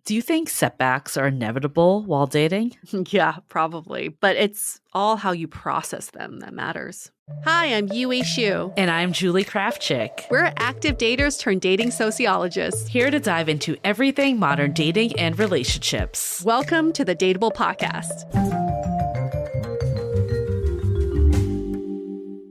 Do you think setbacks are inevitable while dating? Yeah, probably. But it's all how you process them that matters. Hi, I'm Yue Xu. And I'm Julie Krafchick. We're active daters turned dating sociologists. Here to dive into everything modern dating and relationships. Welcome to the Dateable Podcast.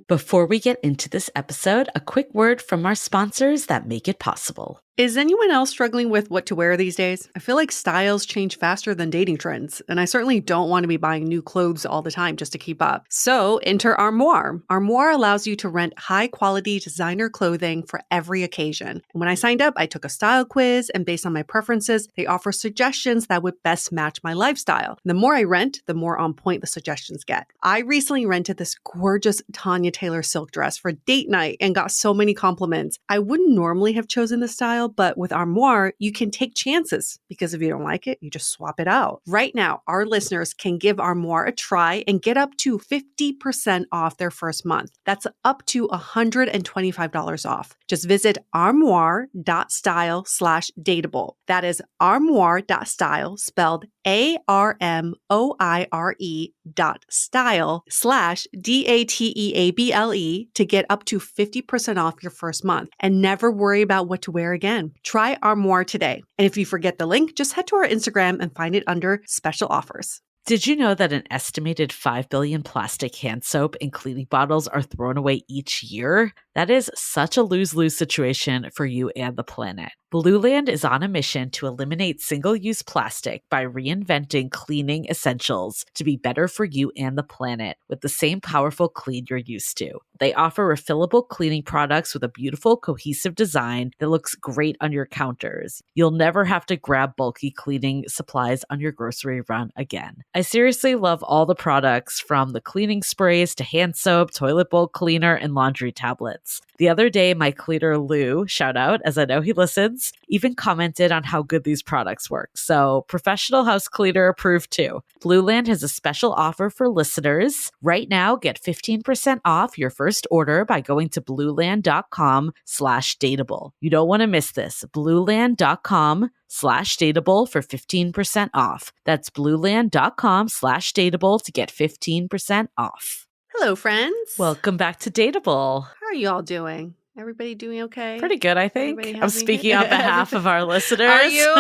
Before we get into this episode, a quick word from our sponsors that make it possible. Is anyone else struggling with what to wear these days? I feel like styles change faster than dating trends, and I certainly don't want to be buying new clothes all the time just to keep up. So enter Armoire. Armoire allows you to rent high-quality designer clothing for every occasion. And when I signed up, I took a style quiz, and based on my preferences, they offer suggestions that would best match my lifestyle. The more I rent, the more on point the suggestions get. I recently rented this gorgeous Tanya Taylor silk dress for date night and got so many compliments. I wouldn't normally have chosen this style, but with Armoire, you can take chances because if you don't like it, you just swap it out. Right now, our listeners can give Armoire a try and get up to 50% off their first month. That's up to $125 off. Just visit armoire.style/dateable. That is armoire.style, spelled ARMOIRE.style/DATEABLE to get up to 50% off your first month and never worry about what to wear again. Try Armoire today. And if you forget the link, just head to our Instagram and find it under special offers. Did you know that an estimated 5 billion plastic hand soap and cleaning bottles are thrown away each year? That is such a lose-lose situation for you and the planet. Blueland is on a mission to eliminate single-use plastic by reinventing cleaning essentials to be better for you and the planet with the same powerful clean you're used to. They offer refillable cleaning products with a beautiful, cohesive design that looks great on your counters. You'll never have to grab bulky cleaning supplies on your grocery run again. I seriously love all the products from the cleaning sprays to hand soap, toilet bowl cleaner, and laundry tablets. The other day, my cleaner Lou, shout out as I know he listens, even commented on how good these products work. So professional house cleaner approved too. Blueland has a special offer for listeners. Right now, get 15% off your first order by going to blueland.com/dateable. You don't want to miss this. blueland.com/dateable for 15% off. That's blueland.com/dateable to get 15% off. Hello, friends. Welcome back to Dateable. How are you all doing? Everybody doing okay? Pretty good, I think. Everybody I'm happy? speaking on behalf of our listeners. Are you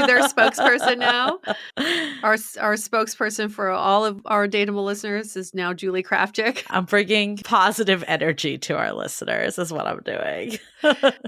their spokesperson now? Our spokesperson for all of our Dateable listeners is now Julie Krafchick. I'm bringing positive energy to our listeners is what I'm doing.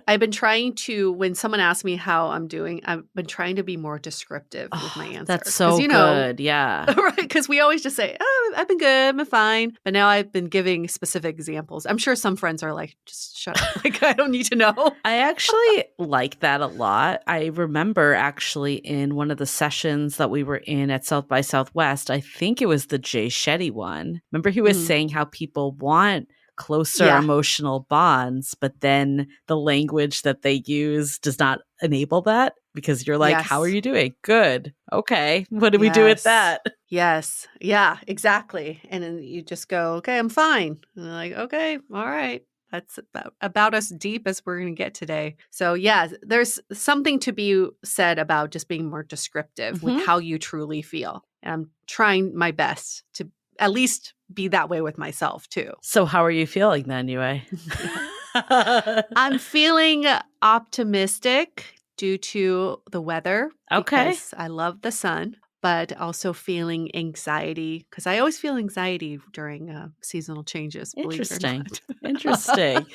I've been trying to, when someone asks me how I'm doing, I've been trying to be more descriptive with my answers. That's so good. Yeah. Right? Because we always just say, oh, I've been good, I've been fine. But now I've been giving specific examples. I'm sure some friends are like, just shut up. Like, I don't need to know. I actually like that a lot. I remember actually in one of the sessions that we were in at South by Southwest, I think it was the Jay Shetty one. Remember he was saying how people want closer emotional bonds, but then the language that they use does not enable that because you're like, how are you doing? Good. Okay. What do we do with that? Yes. Yeah, exactly. And then you just go, okay, I'm fine. And they're like, okay, all right. That's about as deep as we're going to get today. So yeah, there's something to be said about just being more descriptive with how you truly feel. And I'm trying my best to at least be that way with myself too. So how are you feeling then, Yue? I'm feeling optimistic due to the weather. Okay. Because I love the sun, but also feeling anxiety because I always feel anxiety during seasonal changes. Interesting. Interesting.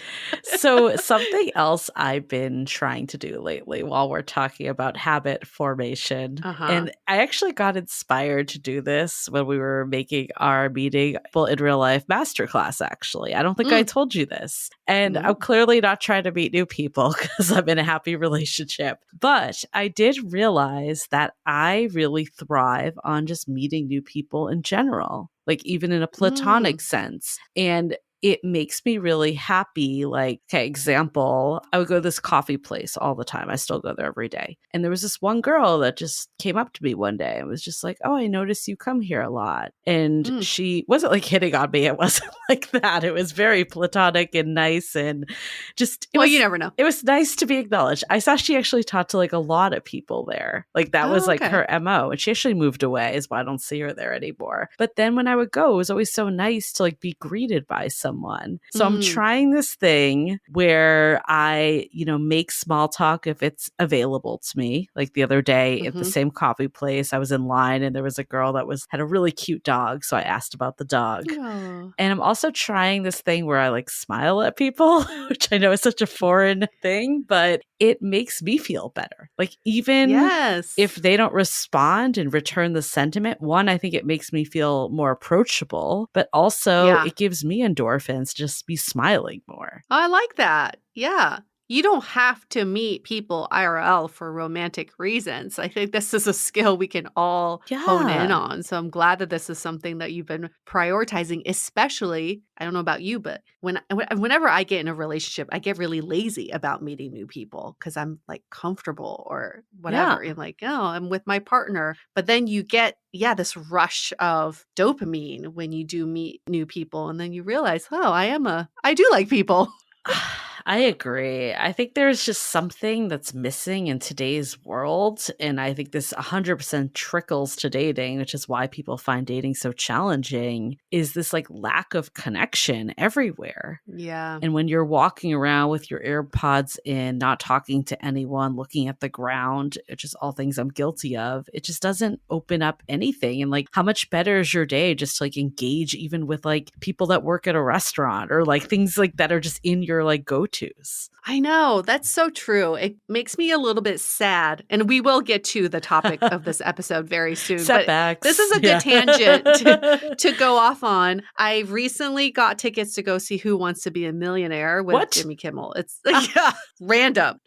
So something else I've been trying to do lately while we're talking about habit formation, and I actually got inspired to do this when we were making our meeting in real life masterclass, actually. I don't think I told you this. And I'm clearly not trying to meet new people because I'm in a happy relationship. But I did realize that I really thrive on just meeting new people in general, like even in a platonic sense. And it makes me really happy. Like, okay, example, I would go to this coffee place all the time. I still go there every day. And there was this one girl that just came up to me one day and was just like, oh, I noticed you come here a lot. And she wasn't like hitting on me. It wasn't like that. It was very platonic and nice and just, you never know. It was nice to be acknowledged. I saw she actually talked to like a lot of people there. Like that was like her MO. And she actually moved away, is why I don't see her there anymore. But then when I would go, it was always so nice to like be greeted by someone. So I'm trying this thing where I, make small talk if it's available to me. Like the other day at the same coffee place, I was in line and there was a girl that had a really cute dog. So I asked about the dog. Aww. And I'm also trying this thing where I like smile at people, which I know is such a foreign thing, but it makes me feel better. Like even if they don't respond and return the sentiment, one, I think it makes me feel more approachable, but also it gives me endorphins to just be smiling more. I like that. Yeah. You don't have to meet people IRL for romantic reasons. I think this is a skill we can all hone in on. So I'm glad that this is something that you've been prioritizing, especially, I don't know about you, but whenever I get in a relationship, I get really lazy about meeting new people because I'm like comfortable or whatever. And like, oh, I'm with my partner. But then you get, this rush of dopamine when you do meet new people. And then you realize, oh, I do like people. I agree. I think there's just something that's missing in today's world. And I think this 100% trickles to dating, which is why people find dating so challenging, is this like lack of connection everywhere. Yeah. And when you're walking around with your AirPods in, not talking to anyone, looking at the ground, which is all things I'm guilty of, it just doesn't open up anything. And like, how much better is your day just to like engage even with like people that work at a restaurant or like things like that are just in your like go-tos. I know. That's so true. It makes me a little bit sad. And we will get to the topic of this episode very soon. Setbacks. But this is a good tangent to go off on. I recently got tickets to go see Who Wants to Be a Millionaire with Jimmy Kimmel. It's random.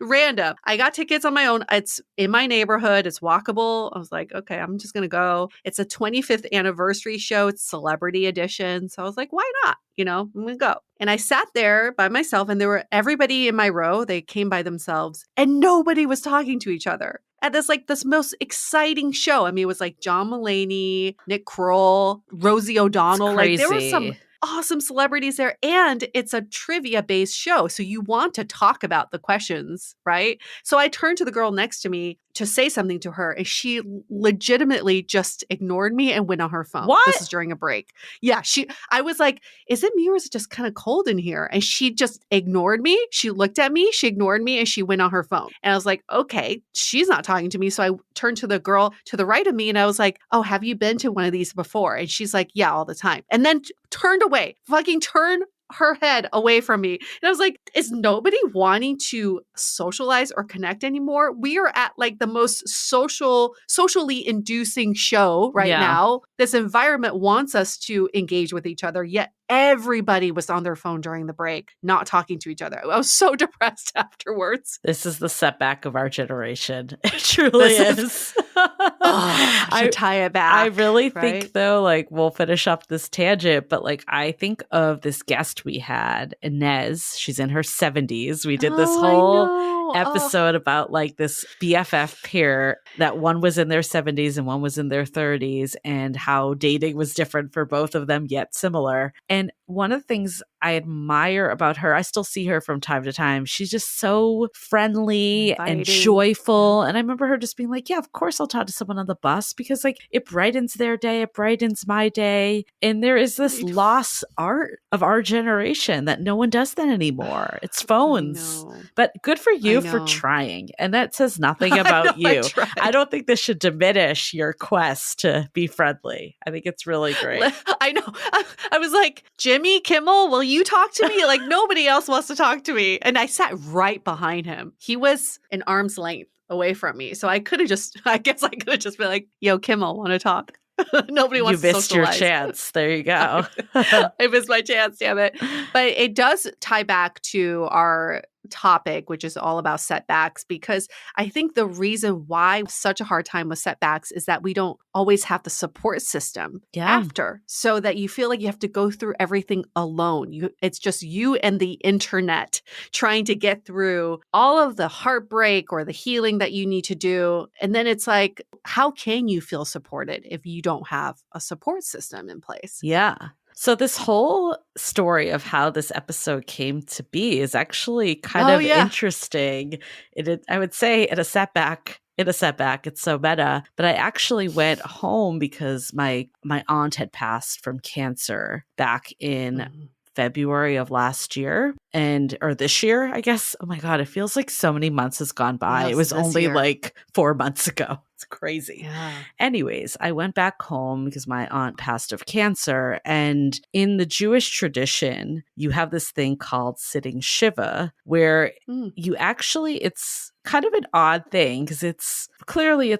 I got tickets on my own. It's in my neighborhood. It's walkable. I was like, okay, I'm just going to go. It's a 25th anniversary show. It's celebrity edition. So I was like, why not? I'm going to go. And I sat there by myself and there were everybody in my row. They came by themselves and nobody was talking to each other at this most exciting show. I mean, it was like John Mulaney, Nick Kroll, Rosie O'Donnell. Like there were some awesome celebrities there. And it's a trivia-based show. So you want to talk about the questions, right? So I turned to the girl next to me to say something to her, and she legitimately just ignored me and went on her phone. What? This is during a break. Yeah, I was like, is it me or is it just kind of cold in here? And she just ignored me. She looked at me, she ignored me, and she went on her phone. And I was like, okay, she's not talking to me. So I turned to the girl to the right of me and I was like, oh, have you been to one of these before? And she's like, yeah, all the time. And then turned away, turned her head away from me. And I was like, is nobody wanting to socialize or connect anymore? We are at like the most socially inducing show right now. This environment wants us to engage with each other, yet everybody was on their phone during the break, not talking to each other. I was so depressed afterwards. This is the setback of our generation. It truly is. I should tie it back. I really think though, like we'll finish up this tangent, but like I think of this guest we had, Inez. She's in her 70s. We did this whole episode about like this BFF pair that one was in their 70s and one was in their 30s and how dating was different for both of them, yet similar. And one of the things I admire about her, I still see her from time to time. She's just so friendly and joyful. And I remember her just being like, yeah, of course I'll talk to someone on the bus because like it brightens their day, it brightens my day. And there is this lost art of our generation that no one does that anymore. It's phones. But good for you for trying. And that says nothing about you. I don't think this should diminish your quest to be friendly. I think it's really great. I know. I was like, Jimmy Kimmel, will you talk to me? Like nobody else wants to talk to me. And I sat right behind him. He was an arm's length away from me. So I guess I could have just been like, yo, Kimmel, want to talk? Nobody wants to socialize. You missed your chance. There you go. I missed my chance, damn it. But it does tie back to our topic, which is all about setbacks, because I think the reason why such a hard time with setbacks is that we don't always have the support system after, so that you feel like you have to go through everything alone. It's just you and the internet trying to get through all of the heartbreak or the healing that you need to do. And then it's like, how can you feel supported if you don't have a support system in place? Yeah. So this whole story of how this episode came to be is actually kind of interesting. I would say in a setback, it's so meta, but I actually went home because my aunt had passed from cancer back in February of last year or this year, I guess. Oh my God, it feels like so many months has gone by. Yes, it was only like 4 months ago. It's crazy. Yeah. Anyways, I went back home because my aunt passed of cancer. And in the Jewish tradition, you have this thing called sitting Shiva, where you actually, it's kind of an odd thing because it's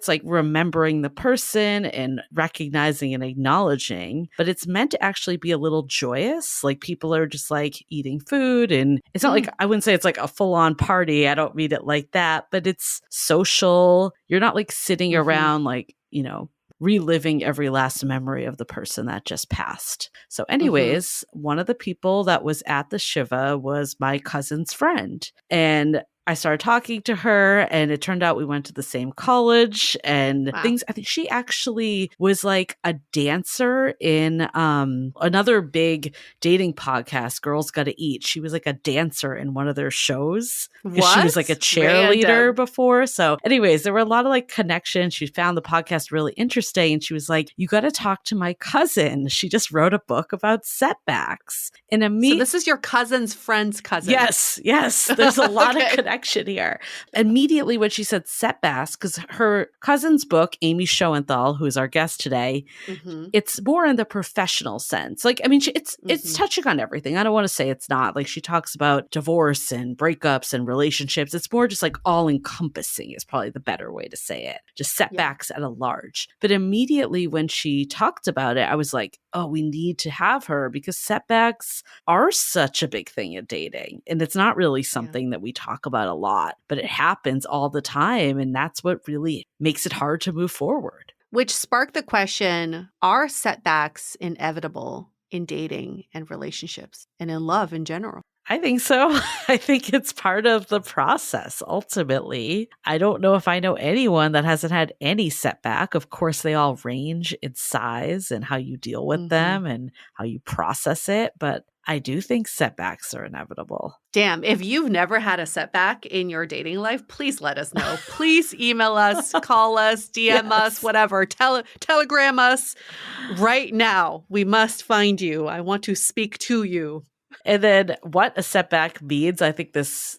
like remembering the person and recognizing and acknowledging, but it's meant to actually be a little joyous. Like people are just like eating food, and it's not like, I wouldn't say it's like a full on party. I don't mean it like that, but it's social. You're not like sitting around like, reliving every last memory of the person that just passed. So anyways, one of the people that was at the Shiva was my cousin's friend. And I started talking to her, and it turned out we went to the same college and things. I think she actually was like a dancer in another big dating podcast, Girls Gotta Eat. She was like a dancer in one of their shows because she was like a cheerleader before. So anyways, there were a lot of like connections. She found the podcast really interesting, and she was like, you got to talk to my cousin. She just wrote a book about setbacks. And so this is your cousin's friend's cousin. Yes. There's a lot of connection here. Immediately when she said setbacks, because her cousin's book, Amy Shoenthal, who's our guest today, it's more in the professional sense. Like, I mean, it's touching on everything. I don't want to say it's not. Like, she talks about divorce and breakups and relationships. It's more just like all encompassing is probably the better way to say it. Just setbacks at a large. But immediately when she talked about it, I was like, oh, we need to have her because setbacks are such a big thing in dating. And it's not really something that we talk about a lot, but it happens all the time. And that's what really makes it hard to move forward. Which sparked the question, are setbacks inevitable in dating and relationships and in love in general? I think so. I think it's part of the process, ultimately. I don't know if I know anyone that hasn't had any setback. Of course, they all range in size and how you deal with them and how you process it. But I do think setbacks are inevitable. Damn, if you've never had a setback in your dating life, please let us know. Please email us, call us, DM us, whatever, telegram us right now. We must find you. I want to speak to you. And then what a setback means, I think this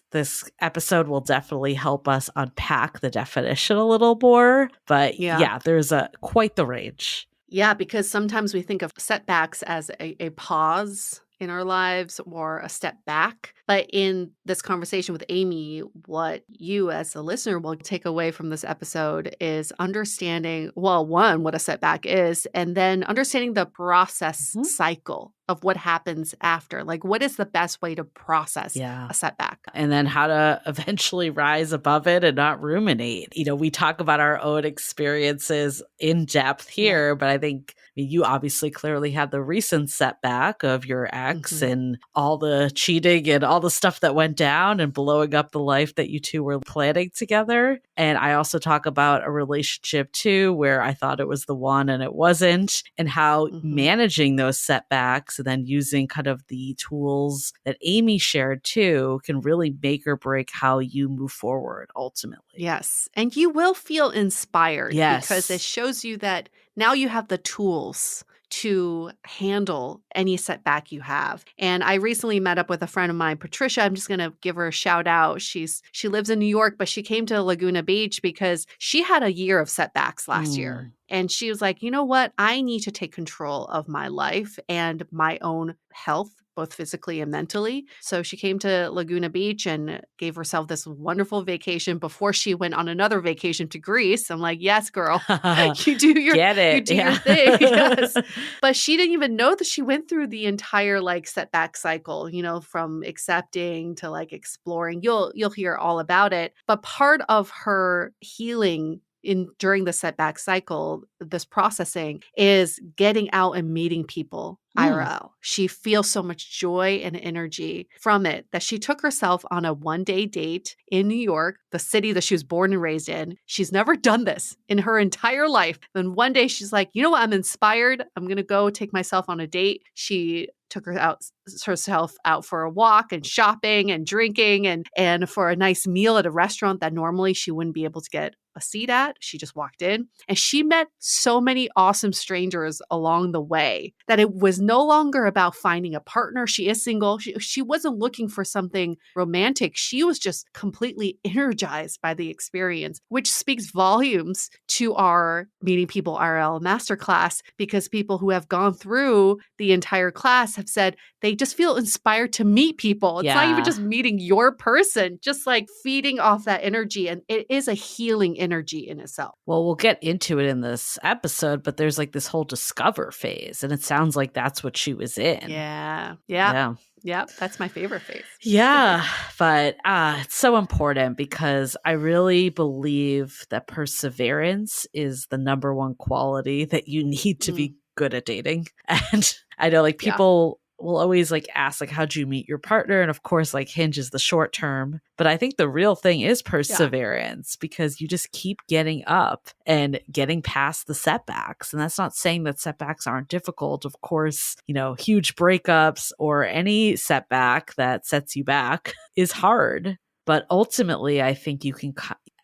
episode will definitely help us unpack the definition a little more. But there's quite the range. Yeah, because sometimes we think of setbacks as a pause in our lives or a step back. But in this conversation with Amy, what you as a listener will take away from this episode is understanding, well, one, what a setback is, and then understanding the process cycle of what happens after. Like, what is the best way to process a setback? And then how to eventually rise above it and not ruminate. We talk about our own experiences in depth here, but I think you obviously clearly had the recent setback of your ex and all the cheating and all the stuff that went down and blowing up the life that you two were planning together. And I also talk about a relationship too, where I thought it was the one and it wasn't, and how managing those setbacks and then using kind of the tools that Amy shared too can really make or break how you move forward ultimately. Yes. And you will feel inspired because it shows you that now you have the tools to handle any setback you have. And I recently met up with a friend of mine, Patricia. I'm just going to give her a shout out. She lives in New York, but she came to Laguna Beach because she had a year of setbacks last year. And she was like, you know what? I need to take control of my life and my own health both physically and mentally. So she came to Laguna Beach and gave herself this wonderful vacation before she went on another vacation to Greece. I'm like, yes, girl, you do your Get it. you do your thing. Yes. But she didn't even know that she went through the entire like setback cycle, from accepting to like exploring. You'll hear all about it. But part of her healing during the setback cycle, this processing is getting out and meeting people IRL. She feels so much joy and energy from it that she took herself on a one-day date in New York, the city that she was born and raised in. She's never done this in her entire life. Then one day she's like, you know what? I'm inspired. I'm going to go take myself on a date. She took herself out for a walk and shopping and drinking and for a nice meal at a restaurant that normally she wouldn't be able to get a seat at. She just walked in and she met so many awesome strangers along the way that it was no longer about finding a partner. She is single. She wasn't looking for something romantic. She was just completely energized by the experience, which speaks volumes to our Meeting People IRL masterclass, because people who have gone through the entire class have said they just feel inspired to meet people. It's not even just meeting your person, just like feeding off that energy. And it is a healing energy in itself. Well, we'll get into it in this episode, but there's like this whole discover phase, and it sounds like that's what she was in. Yeah, that's my favorite phase. Yeah, but it's so important because I really believe that perseverance is the number one quality that you need to be good at dating. And I know like people will always like ask like, how'd you meet your partner? And of course, like Hinge is the short term. But I think the real thing is perseverance, because you just keep getting up and getting past the setbacks. And that's not saying that setbacks aren't difficult. Of course, huge breakups or any setback that sets you back is hard. But ultimately, I think you can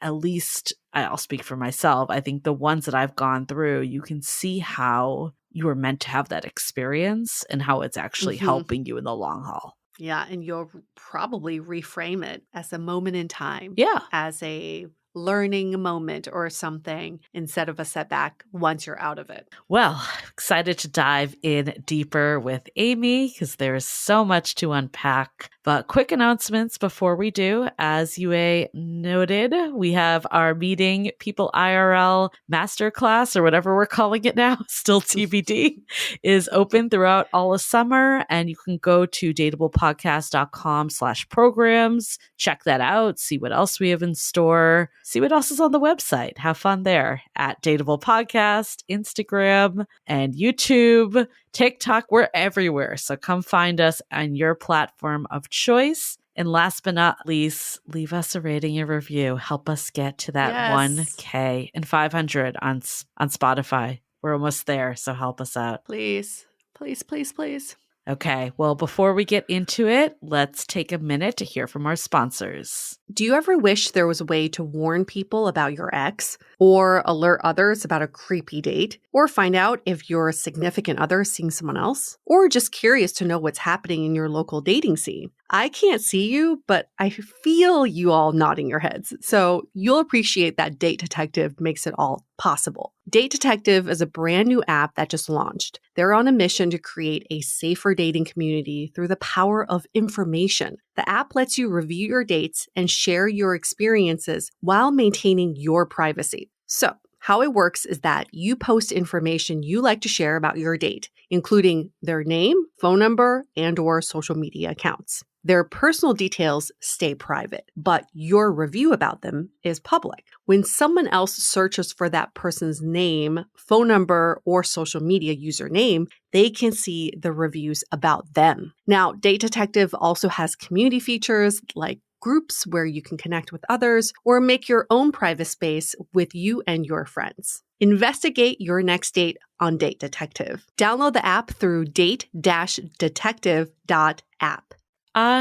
at least, I'll speak for myself. I think the ones that I've gone through, you can see how you were meant to have that experience and how it's actually helping you in the long haul. Yeah. And you'll probably reframe it as a moment in time. Yeah. As a learning moment or something instead of a setback once you're out of it. Well, excited to dive in deeper with Amy because there's so much to unpack. But quick announcements before we do. As Yue noted, we have our Meeting People IRL Masterclass, or whatever we're calling it now, still TBD, is open throughout all of summer. And you can go to dateablepodcast.com/programs, check that out, see what else we have in store, see what else is on the website. Have fun there at Dateable Podcast, Instagram, and YouTube. TikTok, we're everywhere. So come find us on your platform of choice. And last but not least, leave us a rating and review. Help us get to that 1K and 500 on Spotify. We're almost there, so help us out. Please, please, please, please. Okay, well, before we get into it, let's take a minute to hear from our sponsors. Do you ever wish there was a way to warn people about your ex, or alert others about a creepy date, or find out if your significant other is seeing someone else, or just curious to know what's happening in your local dating scene? I can't see you, but I feel you all nodding your heads, so you'll appreciate that Date Detective makes it all possible. Date Detective is a brand new app that just launched. They're on a mission to create a safer dating community through the power of information. The app lets you review your dates and share your experiences while maintaining your privacy. So, how it works is that you post information you like to share about your date, including their name, phone number, and/or social media accounts. Their personal details stay private, but your review about them is public. When someone else searches for that person's name, phone number, or social media username, they can see the reviews about them. Now, Date Detective also has community features like groups where you can connect with others or make your own private space with you and your friends. Investigate your next date on Date Detective. Download the app through date-detective.app.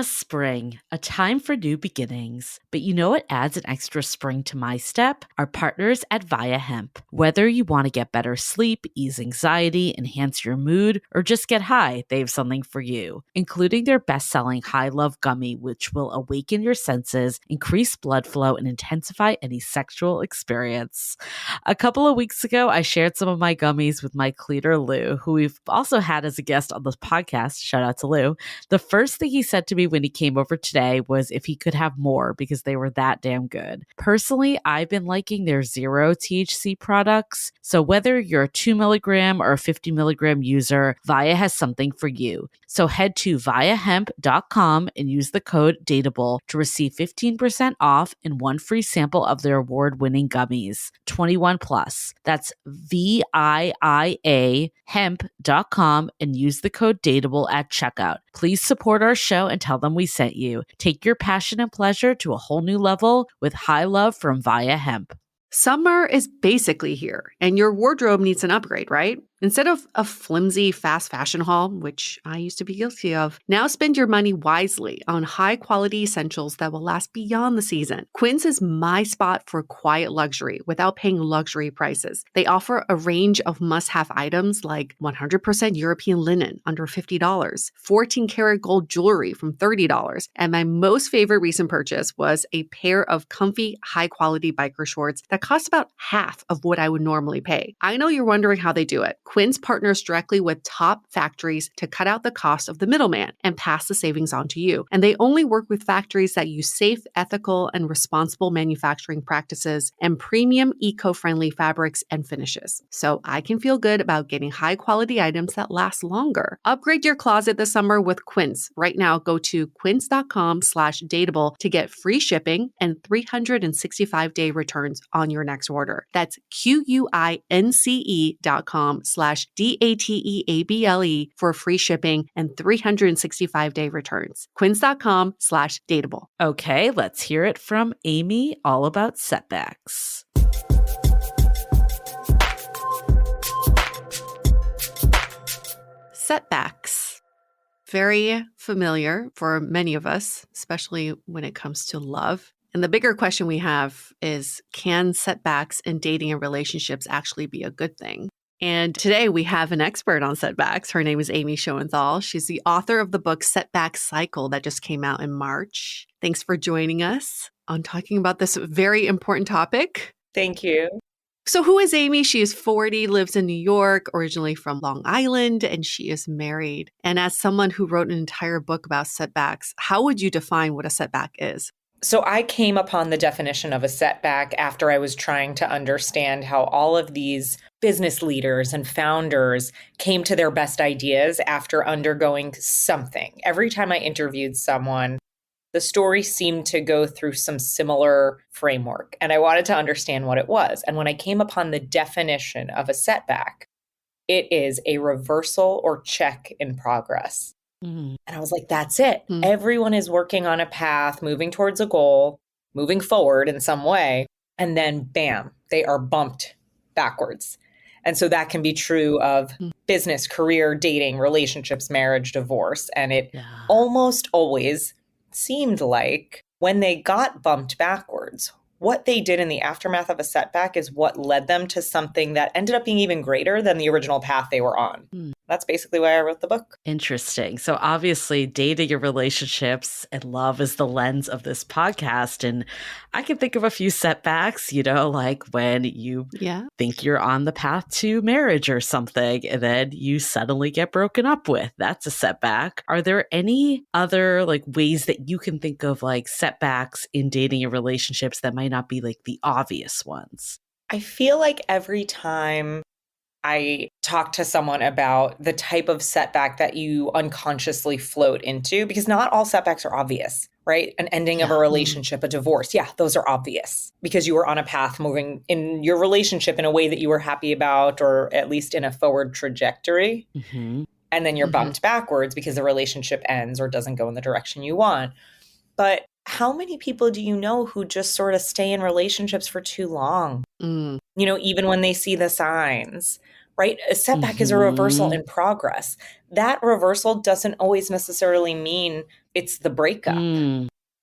Spring, a time for new beginnings. But you know what adds an extra spring to my step? Our partners at Via Hemp. Whether you want to get better sleep, ease anxiety, enhance your mood, or just get high, they have something for you, including their best-selling High Love Gummy, which will awaken your senses, increase blood flow, and intensify any sexual experience. A couple of weeks ago, I shared some of my gummies with my cleaner, Lou, who we've also had as a guest on this podcast. Shout out to Lou. The first thing he said to me when he came over today was if he could have more because they were that damn good. Personally, I've been liking their zero THC products. So whether you're a 2 milligram or a 50 milligram user, Via has something for you. So head to viahemp.com and use the code DATEABLE to receive 15% off and one free sample of their award-winning gummies. 21 plus. That's VIIA hemp.com and use the code DATEABLE at checkout. Please support our show and tell them we sent you. Take your passion and pleasure to a whole new level with High Love from Via Hemp. Summer is basically here, and your wardrobe needs an upgrade, right? Instead of a flimsy fast fashion haul, which I used to be guilty of, now spend your money wisely on high-quality essentials that will last beyond the season. Quince is my spot for quiet luxury without paying luxury prices. They offer a range of must-have items like 100% European linen under $50, 14-karat gold jewelry from $30, and my most favorite recent purchase was a pair of comfy, high-quality biker shorts that cost about half of what I would normally pay. I know you're wondering how they do it. Quince partners directly with top factories to cut out the cost of the middleman and pass the savings on to you. And they only work with factories that use safe, ethical, and responsible manufacturing practices and premium eco-friendly fabrics and finishes. So I can feel good about getting high-quality items that last longer. Upgrade your closet this summer with Quince. Right now, go to quince.com/dateable to get free shipping and 365-day returns on your next order. That's QUINCE.com/DATEABLE for free shipping and 365-day returns. Quince.com/dateable. Okay, let's hear it from Amy all about setbacks. Setbacks. Very familiar for many of us, especially when it comes to love. And the bigger question we have is, can setbacks in dating and relationships actually be a good thing? And today we have an expert on setbacks. Her name is Amy Shoenthal. She's the author of the book Setback Cycle that just came out in March. Thanks for joining us on talking about this very important topic. Thank you. So who is Amy? She is 40, lives in New York, originally from Long Island, and she is married. And as someone who wrote an entire book about setbacks, how would you define what a setback is? So I came upon the definition of a setback after I was trying to understand how all of these business leaders and founders came to their best ideas after undergoing something. Every time I interviewed someone, the story seemed to go through some similar framework, and I wanted to understand what it was. And when I came upon the definition of a setback, it is a reversal or check in progress. And I was like, that's it. Everyone is working on a path, moving towards a goal, moving forward in some way. And then bam, they are bumped backwards. And so that can be true of business, career, dating, relationships, marriage, divorce. And it almost always seemed like when they got bumped backwards, what they did in the aftermath of a setback is what led them to something that ended up being even greater than the original path they were on. That's basically why I wrote the book. Interesting. So obviously dating and relationships and love is the lens of this podcast. And I can think of a few setbacks, like when you think you're on the path to marriage or something, and then you suddenly get broken up with. That's a setback. Are there any other ways that you can think of setbacks in dating and relationships that might not be the obvious ones? I feel like every time I talk to someone about the type of setback that you unconsciously float into, because not all setbacks are obvious, right? An ending of a relationship, a divorce. Yeah, those are obvious because you were on a path moving in your relationship in a way that you were happy about, or at least in a forward trajectory. And then you're bumped backwards because the relationship ends or doesn't go in the direction you want. But how many people do you know who just sort of stay in relationships for too long? Even when they see the signs, right? A setback is a reversal in progress. That reversal doesn't always necessarily mean it's the breakup.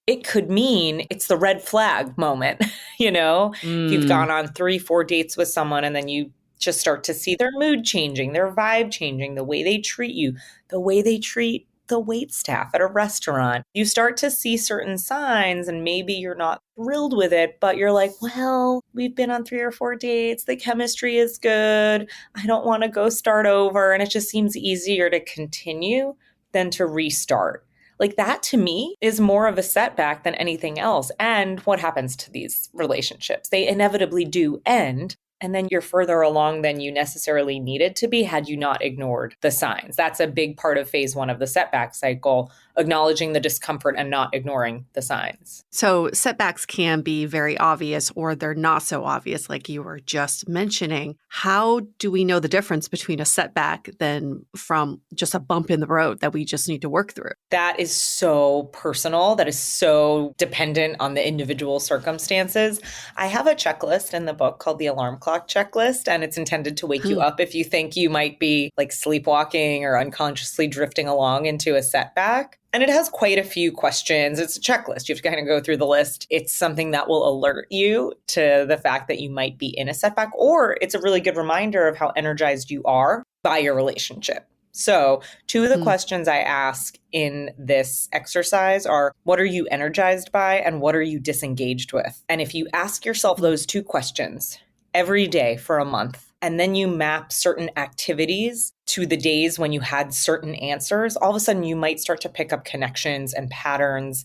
It could mean it's the red flag moment, if you've gone on 3-4 dates with someone and then you just start to see their mood changing, their vibe changing, the way they treat you, the way they treat the wait staff at a restaurant. You start to see certain signs and maybe you're not thrilled with it, but you're like, well, we've been on 3 or 4 dates. The chemistry is good. I don't want to go start over. And it just seems easier to continue than to restart. Like that to me is more of a setback than anything else. And what happens to these relationships? They inevitably do end. And then you're further along than you necessarily needed to be had you not ignored the signs. That's a big part of phase 1 of the setback cycle, acknowledging the discomfort and not ignoring the signs. So setbacks can be very obvious or they're not so obvious, like you were just mentioning. How do we know the difference between a setback then from just a bump in the road that we just need to work through? That is so personal. That is so dependent on the individual circumstances. I have a checklist in the book called the alarm clock checklist, and it's intended to wake you up if you think you might be like sleepwalking or unconsciously drifting along into a setback. And it has quite a few questions. It's a checklist. You have to kind of go through the list. It's something that will alert you to the fact that you might be in a setback, or it's a really good reminder of how energized you are by your relationship. So 2 of the questions I ask in this exercise are, what are you energized by and what are you disengaged with? And if you ask yourself those 2 questions every day for a month, and then you map certain activities to the days when you had certain answers, all of a sudden you might start to pick up connections and patterns.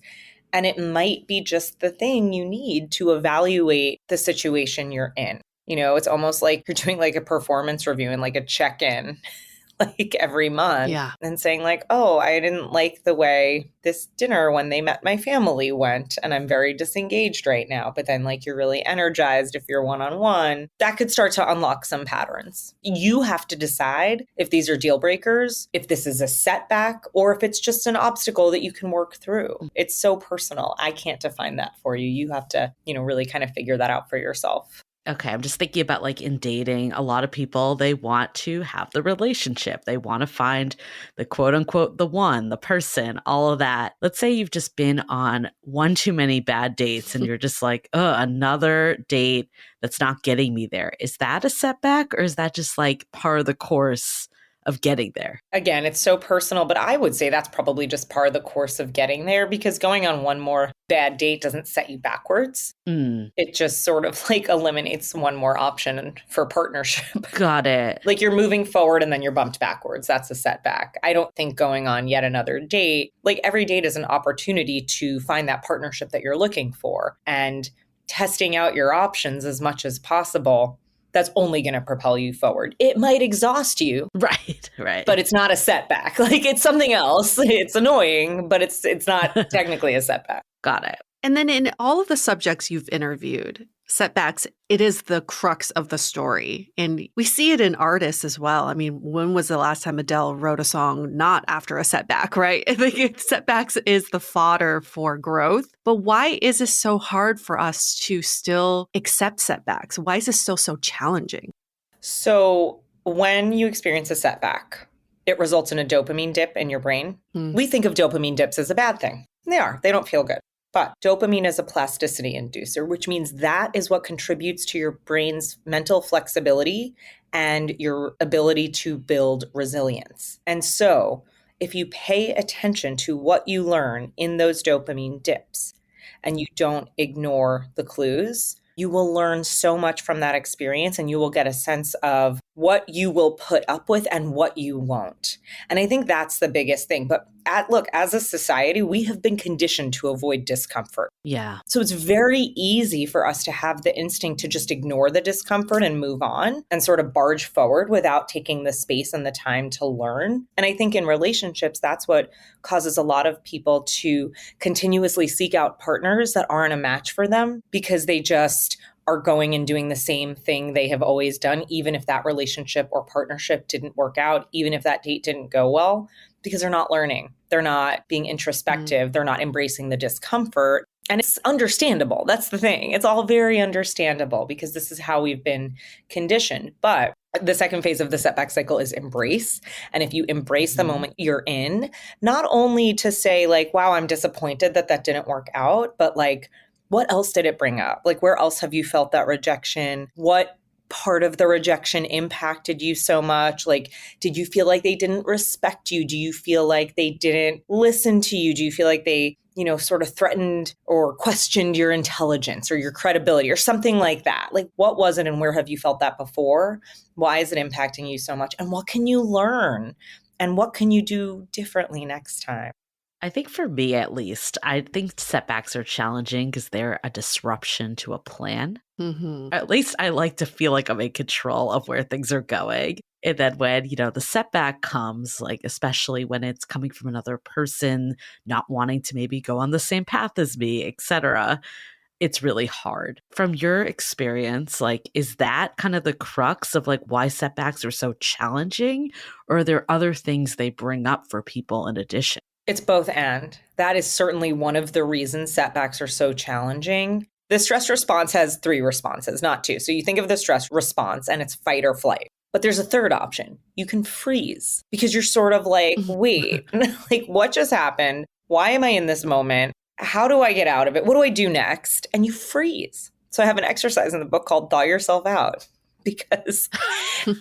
And it might be just the thing you need to evaluate the situation you're in. It's almost like you're doing like a performance review and like a check-in. Like every month and saying like, oh, I didn't like the way this dinner when they met my family went and I'm very disengaged right now. But then like you're really energized if you're one-on-one. That could start to unlock some patterns. You have to decide if these are deal breakers, if this is a setback, or if it's just an obstacle that you can work through. It's so personal. I can't define that for you. You have to, really kind of figure that out for yourself. Okay, I'm just thinking about like in dating, a lot of people, they want to have the relationship. They want to find the quote unquote, the one, the person, all of that. Let's say you've just been on one too many bad dates and you're just like, oh, another date that's not getting me there. Is that a setback or is that just like part of the course of getting there? Again, it's so personal, but I would say that's probably just part of the course of getting there because going on one more bad date doesn't set you backwards. It just sort of like eliminates one more option for partnership. Got it. Like you're moving forward and then you're bumped backwards. That's a setback. I don't think going on yet another date, like every date is an opportunity to find that partnership that you're looking for and testing out your options as much as possible. That's only going to propel you forward. It might exhaust you. Right. But it's not a setback. Like it's something else. It's annoying, but it's not technically a setback. Got it. And then in all of the subjects you've interviewed, setbacks, it is the crux of the story. And we see it in artists as well. I mean, when was the last time Adele wrote a song not after a setback, right? I think setbacks is the fodder for growth. But why is this so hard for us to still accept setbacks? Why is this still so challenging? So when you experience a setback, it results in a dopamine dip in your brain. We think of dopamine dips as a bad thing. They are. They don't feel good. But dopamine is a plasticity inducer, which means that is what contributes to your brain's mental flexibility and your ability to build resilience. And so if you pay attention to what you learn in those dopamine dips and you don't ignore the clues, you will learn so much from that experience and you will get a sense of what you will put up with and what you won't. And I think that's the biggest thing. But look, as a society, we have been conditioned to avoid discomfort. Yeah. So it's very easy for us to have the instinct to just ignore the discomfort and move on and sort of barge forward without taking the space and the time to learn. And I think in relationships, that's what causes a lot of people to continuously seek out partners that aren't a match for them because they just are going and doing the same thing they have always done, even if that relationship or partnership didn't work out, even if that date didn't go well, because they're not learning. They're not being introspective. They're not embracing the discomfort. And it's understandable. That's the thing. It's all very understandable because this is how we've been conditioned. But The second phase of the setback cycle is embrace. And if you embrace the moment you're in, not only to say like, wow, I'm disappointed that that didn't work out, but like, what else did it bring up? Like, where else have you felt that rejection? What part of the rejection impacted you so much? Like, did you feel like they didn't respect you? Do you feel like they didn't listen to you? Do you feel like they, sort of threatened or questioned your intelligence or your credibility or something like that? Like, what was it and where have you felt that before? Why is it impacting you so much? And what can you learn? And what can you do differently next time? I think for me, at least, I think setbacks are challenging because they're a disruption to a plan. At least I like to feel like I'm in control of where things are going. And then when, the setback comes, like, especially when it's coming from another person, not wanting to maybe go on the same path as me, etc., it's really hard. From your experience, like, is that kind of the crux of like why setbacks are so challenging? Or are there other things they bring up for people in addition? It's both and. That is certainly one of the reasons setbacks are so challenging. The stress response has 3 responses, not 2. So you think of the stress response and it's fight or flight. But there's a third option. You can freeze because you're sort of like, wait, like what just happened? Why am I in this moment? How do I get out of it? What do I do next? And you freeze. So I have an exercise in the book called Thaw Yourself Out. Because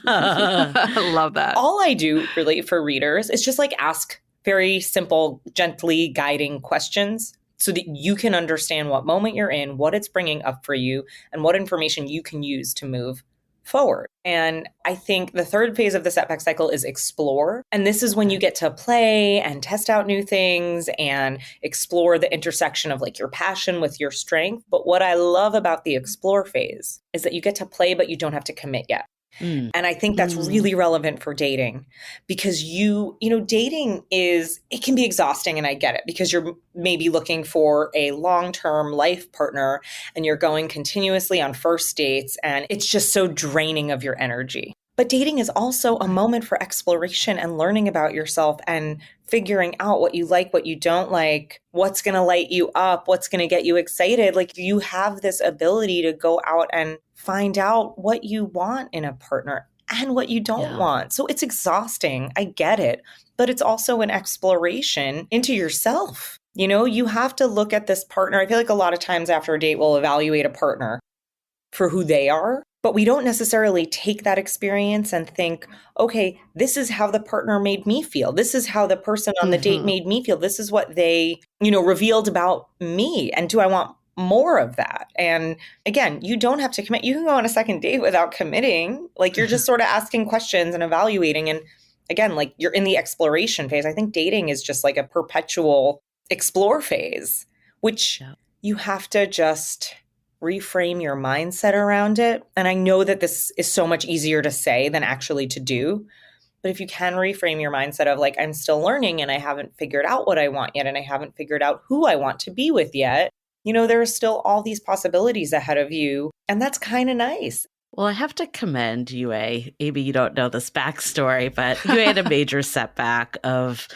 I love that. All I do really for readers is just like ask very simple, gently guiding questions so that you can understand what moment you're in, what it's bringing up for you, and what information you can use to move forward. And I think the third phase of the setback cycle is explore. And this is when you get to play and test out new things and explore the intersection of like your passion with your strength. But what I love about the explore phase is that you get to play, but you don't have to commit yet. And I think that's really relevant for dating because dating it can be exhausting, and I get it because you're maybe looking for a long-term life partner and you're going continuously on first dates and it's just so draining of your energy. But dating is also a moment for exploration and learning about yourself and figuring out what you like, what you don't like, what's going to light you up, what's going to get you excited. Like you have this ability to go out and find out what you want in a partner and what you don't want. So it's exhausting. I get it. But it's also an exploration into yourself. You have to look at this partner. I feel like a lot of times after a date, we'll evaluate a partner for who they are. But we don't necessarily take that experience and think, okay, this is how the partner made me feel. This is how the person on the date made me feel. This is what they, revealed about me. And do I want more of that? And again, you don't have to commit. You can go on a second date without committing. Like you're just sort of asking questions and evaluating. And again, like you're in the exploration phase. I think dating is just like a perpetual explore phase, which you have to just reframe your mindset around it. And I know that this is so much easier to say than actually to do. But if you can reframe your mindset of like, I'm still learning and I haven't figured out what I want yet, and I haven't figured out who I want to be with yet, there are still all these possibilities ahead of you. And that's kind of nice. Well, I have to commend Yue. Maybe you don't know this backstory, but Yue had a major setback of,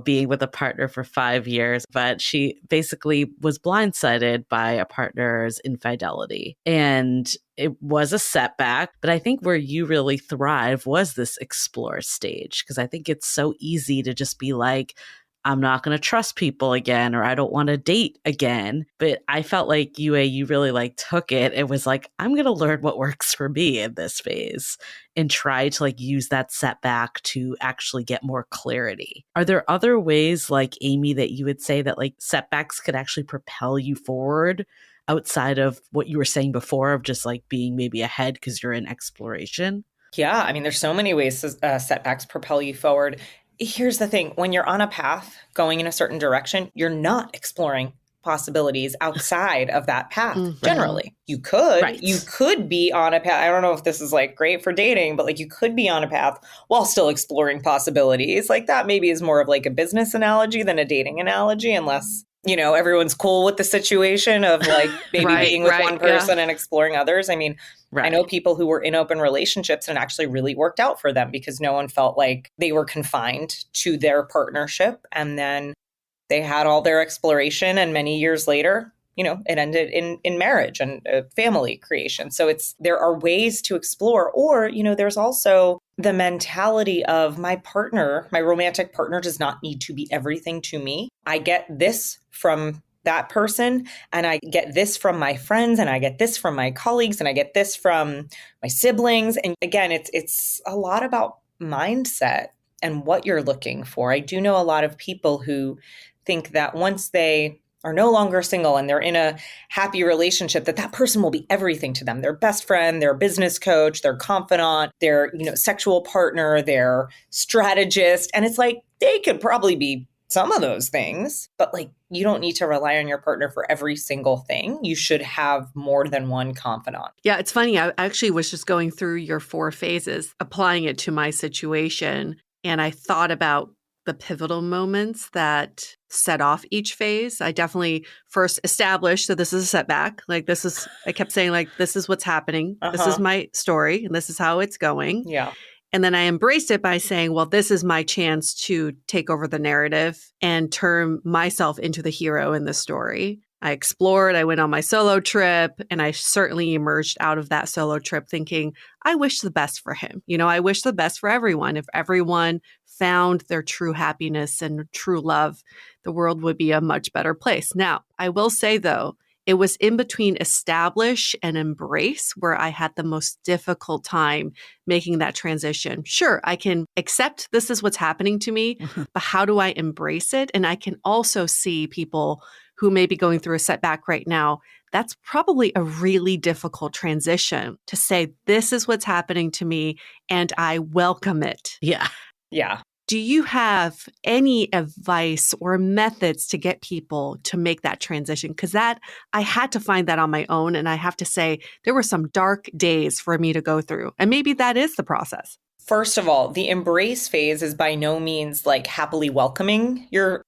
being with a partner for 5 years, but she basically was blindsided by a partner's infidelity. And it was a setback, but I think where you really thrive was this explore stage, because I think it's so easy to just be like, I'm not going to trust people again, or I don't want to date again. But I felt like you really like took it. It was like, I'm going to learn what works for me in this phase and try to like use that setback to actually get more clarity. Are there other ways like Amy that you would say that like setbacks could actually propel you forward outside of what you were saying before of just like being maybe ahead because you're in exploration? Yeah. I mean, there's so many ways setbacks propel you forward. Here's the thing. When you're on a path going in a certain direction, you're not exploring possibilities outside of that path. Generally, you could be on a path. I don't know if this is like great for dating, but like you could be on a path while still exploring possibilities. Like that maybe is more of like a business analogy than a dating analogy, unless everyone's cool with the situation of like maybe being with one person and exploring others. I mean, I know people who were in open relationships and actually really worked out for them because no one felt like they were confined to their partnership. And then they had all their exploration. And many years later, it ended in marriage and family creation. So there are ways to explore, or, there's also the mentality of my romantic partner does not need to be everything to me. I get this from that person, and I get this from my friends, and I get this from my colleagues, and I get this from my siblings. And again, it's a lot about mindset and what you're looking for. I do know a lot of people who think that once they are no longer single and they're in a happy relationship, that person will be everything to them. Their best friend, their business coach, their confidant, their, sexual partner, their strategist. And it's like, they could probably be some of those things, but you don't need to rely on your partner for every single thing. You should have more than one confidant. Yeah, it's funny. I actually was just going through your 4 phases, applying it to my situation. And I thought about the pivotal moments that set off each phase. I definitely first established that this is a setback. I kept saying, this is what's happening. This is my story, and this is how it's going. Yeah. And then I embraced it by saying, well, this is my chance to take over the narrative and turn myself into the hero in the story. I explored, I went on my solo trip, and I certainly emerged out of that solo trip thinking, I wish the best for him. I wish the best for everyone. If everyone found their true happiness and true love, the world would be a much better place. Now, I will say, though, it was in between establish and embrace where I had the most difficult time making that transition. Sure, I can accept this is what's happening to me, but how do I embrace it? And I can also see people who may be going through a setback right now. That's probably a really difficult transition to say, this is what's happening to me and I welcome it. Yeah. Yeah. Do you have any advice or methods to get people to make that transition? Because I had to find that on my own. And I have to say, there were some dark days for me to go through. And maybe that is the process. First of all, the embrace phase is by no means happily welcoming your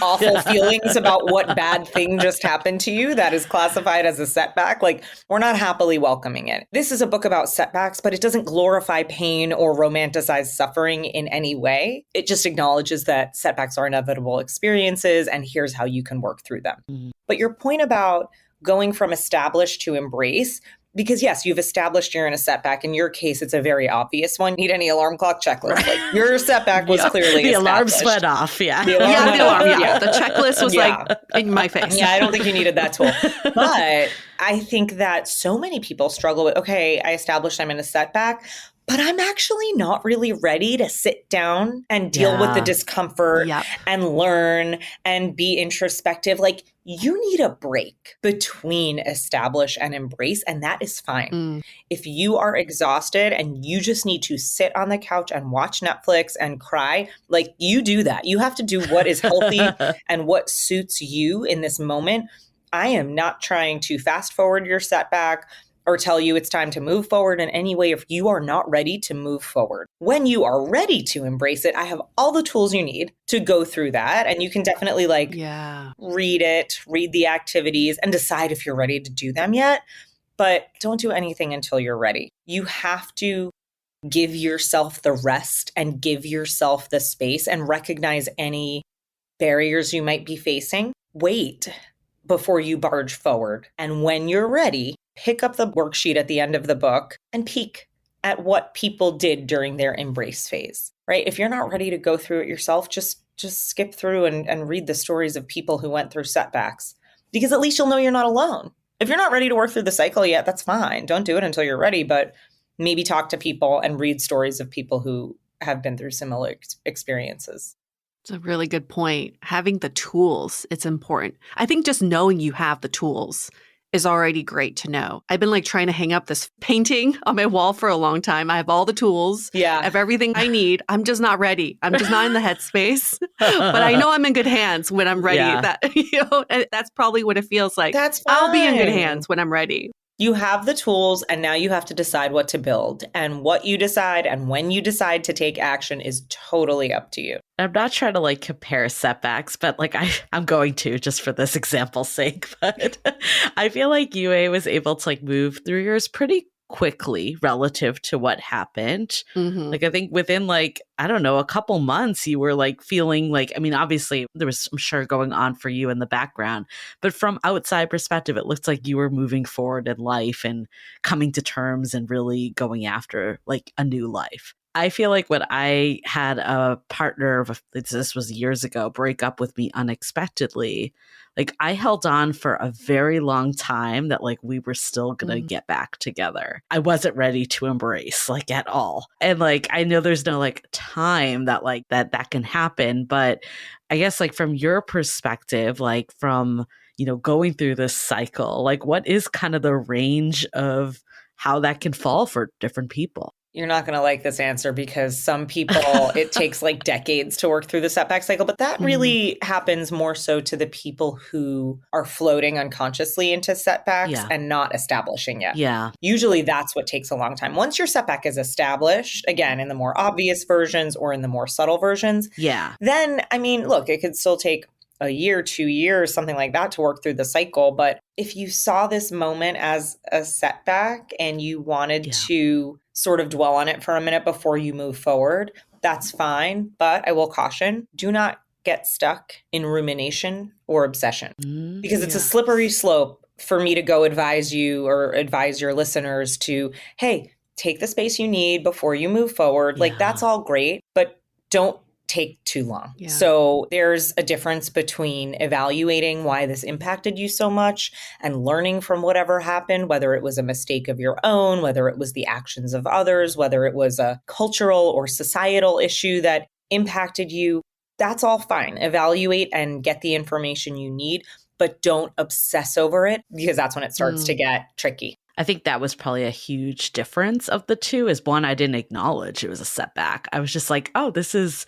awful feelings about what bad thing just happened to you that is classified as a setback. We're not happily welcoming it. This is a book about setbacks, but it doesn't glorify pain or romanticize suffering in any way. It just acknowledges that setbacks are inevitable experiences, and here's how you can work through them. Mm-hmm. But your point about going from establish to embrace, because yes, you've established you're in a setback. In your case, it's a very obvious one. Need any alarm clock checklist? Your setback was clearly the established. Alarms went off. Yeah. The alarm went off. The checklist was in my face. Yeah, I don't think you needed that tool. But I think that so many people struggle with, okay, I established I'm in a setback, but I'm actually not really ready to sit down and deal with the discomfort and learn and be introspective. You need a break between establish and embrace, and that is fine. If you are exhausted and you just need to sit on the couch and watch Netflix and cry, you do that. You have to do what is healthy and what suits you in this moment. I am not trying to fast forward your setback or tell you it's time to move forward in any way if you are not ready to move forward. When you are ready to embrace it, I have all the tools you need to go through that. And you can definitely read it, read the activities, and decide if you're ready to do them yet. But don't do anything until you're ready. You have to give yourself the rest and give yourself the space and recognize any barriers you might be facing. Wait before you barge forward. And when you're ready, pick up the worksheet at the end of the book and peek at what people did during their embrace phase, right? If you're not ready to go through it yourself, just skip through and read the stories of people who went through setbacks, because at least you'll know you're not alone. If you're not ready to work through the cycle yet, that's fine. Don't do it until you're ready, but maybe talk to people and read stories of people who have been through similar experiences. It's a really good point. Having the tools, it's important. I think just knowing you have the tools is already great to know. I've been trying to hang up this painting on my wall for a long time. I have all the tools. Yeah. I have everything I need. I'm just not ready. I'm just not in the headspace. But I know I'm in good hands when I'm ready. Yeah. And that's probably what it feels like. That's fine. I'll be in good hands when I'm ready. You have the tools, and now you have to decide what to build. And what you decide and when you decide to take action is totally up to you. I'm not trying to compare setbacks, but I'm going to, just for this example's sake. But I feel like UA was able to move through yours pretty quickly relative to what happened. Mm-hmm. Like, I think within like, I don't know, a couple months, you were like feeling like, I mean, obviously there was, I'm sure, going on for you in the background, but from outside perspective, it looks like you were moving forward in life and coming to terms and really going after like a new life. I feel like when I had a partner, this was years ago, break up with me unexpectedly, like I held on for a very long time that like we were still going to get back together. I wasn't ready to embrace like at all. And like, I know there's no like time that like that can happen, but I guess like from your perspective, like from, going through this cycle, like what is kind of the range of how that can fall for different people? You're not going to like this answer because some people, it takes like decades to work through the setback cycle, but that really happens more so to the people who are floating unconsciously into setbacks and not establishing yet. Yeah. Usually that's what takes a long time. Once your setback is established, again, in the more obvious versions or in the more subtle versions, then, I mean, look, it could still take a year, 2 years, something like that to work through the cycle. But if you saw this moment as a setback and you wanted to sort of dwell on it for a minute before you move forward, that's fine. But I will caution, do not get stuck in rumination or obsession because it's a slippery slope for me to go advise you or advise your listeners to, hey, take the space you need before you move forward. Like that's all great, but don't take too long. So there's a difference between evaluating why this impacted you so much and learning from whatever happened, whether it was a mistake of your own, whether it was the actions of others, whether it was a cultural or societal issue that impacted you. That's all fine. Evaluate and get the information you need, but don't obsess over it because that's when it starts to get tricky. I think that was probably a huge difference of the two is one, I didn't acknowledge it was a setback. I was just like, oh, this is,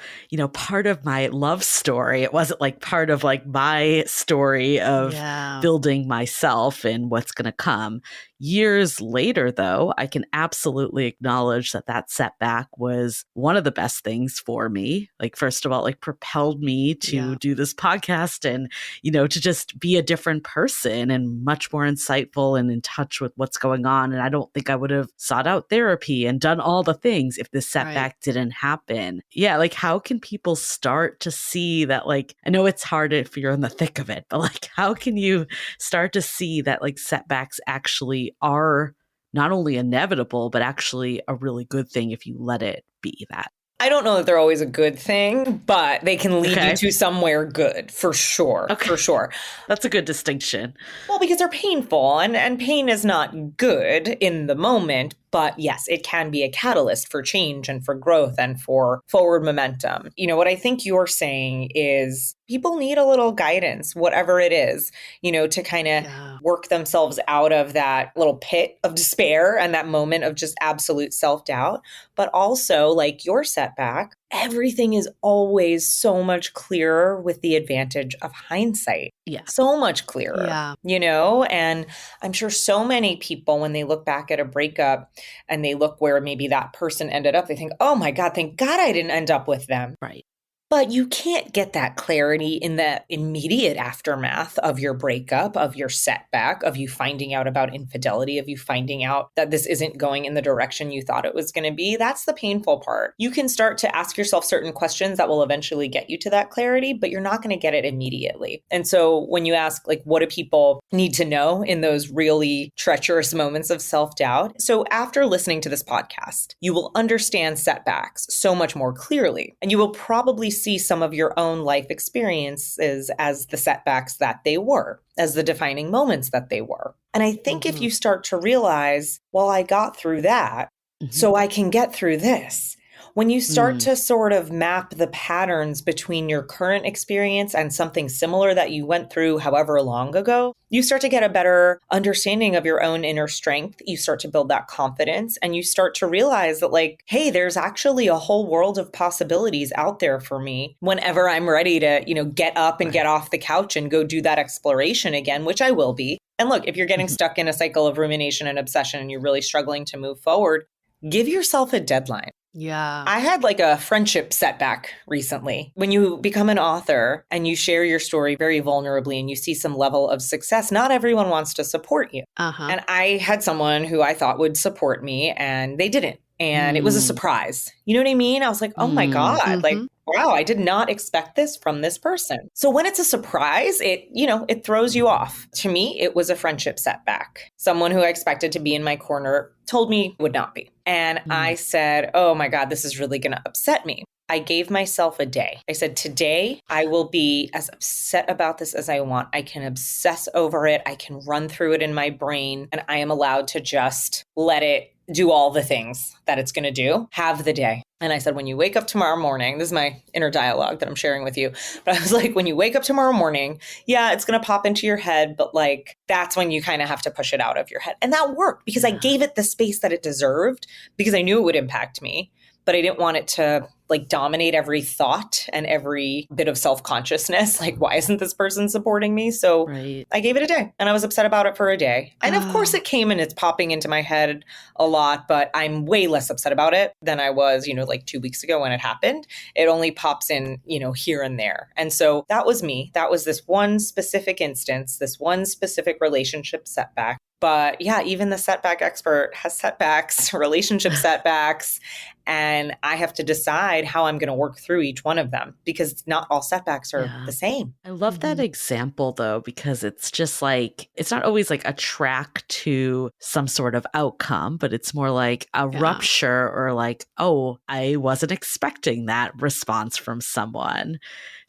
part of my love story. It wasn't like part of like my story of building myself and what's going to come. Years later, though, I can absolutely acknowledge that setback was one of the best things for me. Like, first of all, like propelled me to do this podcast and, to just be a different person and much more insightful and in touch with what's going on. And I don't think I would have sought out therapy and done all the things if this setback didn't happen. Yeah. Like, how can people start to see that, like, I know it's hard if you're in the thick of it, but like, how can you start to see that like setbacks actually are not only inevitable, but actually a really good thing if you let it be that? I don't know that they're always a good thing, but they can lead you to somewhere good for sure. For sure. That's a good distinction. Well, because they're painful and pain is not good in the moment. But yes, it can be a catalyst for change and for growth and for forward momentum. What I think you're saying is people need a little guidance, whatever it is, to kind of work themselves out of that little pit of despair and that moment of just absolute self-doubt. But also, like your setback, everything is always so much clearer with the advantage of hindsight. Yeah. So much clearer, and I'm sure so many people, when they look back at a breakup and they look where maybe that person ended up, they think, oh my God, thank God I didn't end up with them. Right. But you can't get that clarity in the immediate aftermath of your breakup, of your setback, of you finding out about infidelity, of you finding out that this isn't going in the direction you thought it was going to be. That's the painful part. You can start to ask yourself certain questions that will eventually get you to that clarity, but you're not going to get it immediately. And so when you ask, like, what do people need to know in those really treacherous moments of self-doubt? So after listening to this podcast, you will understand setbacks so much more clearly, and you will probably see some of your own life experiences as the setbacks that they were, as the defining moments that they were. And I think if you start to realize, well, I got through that, so I can get through this. When you start to sort of map the patterns between your current experience and something similar that you went through however long ago, you start to get a better understanding of your own inner strength. You start to build that confidence and you start to realize that, like, hey, there's actually a whole world of possibilities out there for me whenever I'm ready to, get up and get off the couch and go do that exploration again, which I will be. And look, if you're getting stuck in a cycle of rumination and obsession and you're really struggling to move forward, give yourself a deadline. Yeah. I had like a friendship setback recently. When you become an author and you share your story very vulnerably and you see some level of success, not everyone wants to support you. Uh-huh. And I had someone who I thought would support me and they didn't. And it was a surprise. You know what I mean? I was like, oh my God, like, wow, I did not expect this from this person. So when it's a surprise, it throws you off. To me, it was a friendship setback. Someone who I expected to be in my corner told me would not be. And I said, oh my God, this is really going to upset me. I gave myself a day. I said, today I will be as upset about this as I want. I can obsess over it. I can run through it in my brain, and I am allowed to just let it do all the things that it's going to do. Have the day. And I said, when you wake up tomorrow morning, this is my inner dialogue that I'm sharing with you. But I was like, when you wake up tomorrow morning, yeah, it's going to pop into your head. But like, that's when you kind of have to push it out of your head. And that worked because I gave it the space that it deserved because I knew it would impact me. But I didn't want it to like dominate every thought and every bit of self-consciousness. Like, why isn't this person supporting me? So I gave it a day and I was upset about it for a day. And of course it came and it's popping into my head a lot, but I'm way less upset about it than I was, like 2 weeks ago when it happened. It only pops in, here and there. And so that was me. That was this one specific instance, this one specific relationship setback. But yeah, even the setback expert has setbacks, relationship setbacks, and I have to decide how I'm going to work through each one of them because not all setbacks are the same. I love that example though, because it's just like, it's not always like a track to some sort of outcome, but it's more like a rupture or like, oh, I wasn't expecting that response from someone.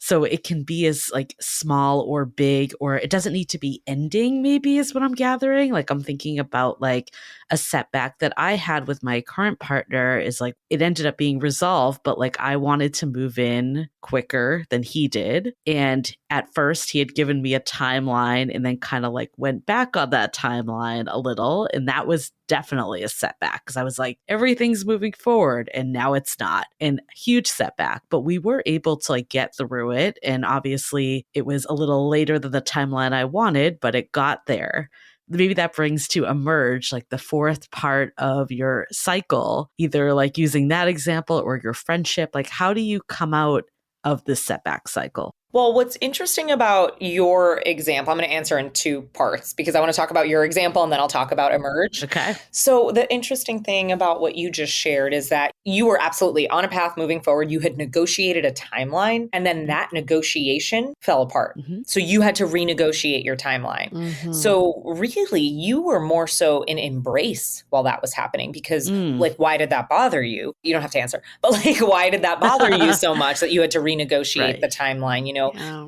So it can be as like small or big, or it doesn't need to be ending, maybe is what I'm gathering. Like I'm thinking about like a setback that I had with my current partner is like, it ended up being resolved, but like I wanted to move in quicker than he did. And at first he had given me a timeline and then kind of like went back on that timeline a little. And that was definitely a setback because I was like, everything's moving forward and now it's not. And huge setback, but we were able to like get through it. And obviously it was a little later than the timeline I wanted, but it got there. Maybe that brings to emerge like the fourth part of your cycle, either like using that example or your friendship. Like, how do you come out of this setback cycle? Well, what's interesting about your example, I'm going to answer in two parts because I want to talk about your example and then I'll talk about emerge. Okay. So the interesting thing about what you just shared is that you were absolutely on a path moving forward. You had negotiated a timeline and then that negotiation fell apart. So you had to renegotiate your timeline. So really you were more so in embrace while that was happening because like, why did that bother you? You don't have to answer, but like, why did that bother you so much that you had to renegotiate the timeline?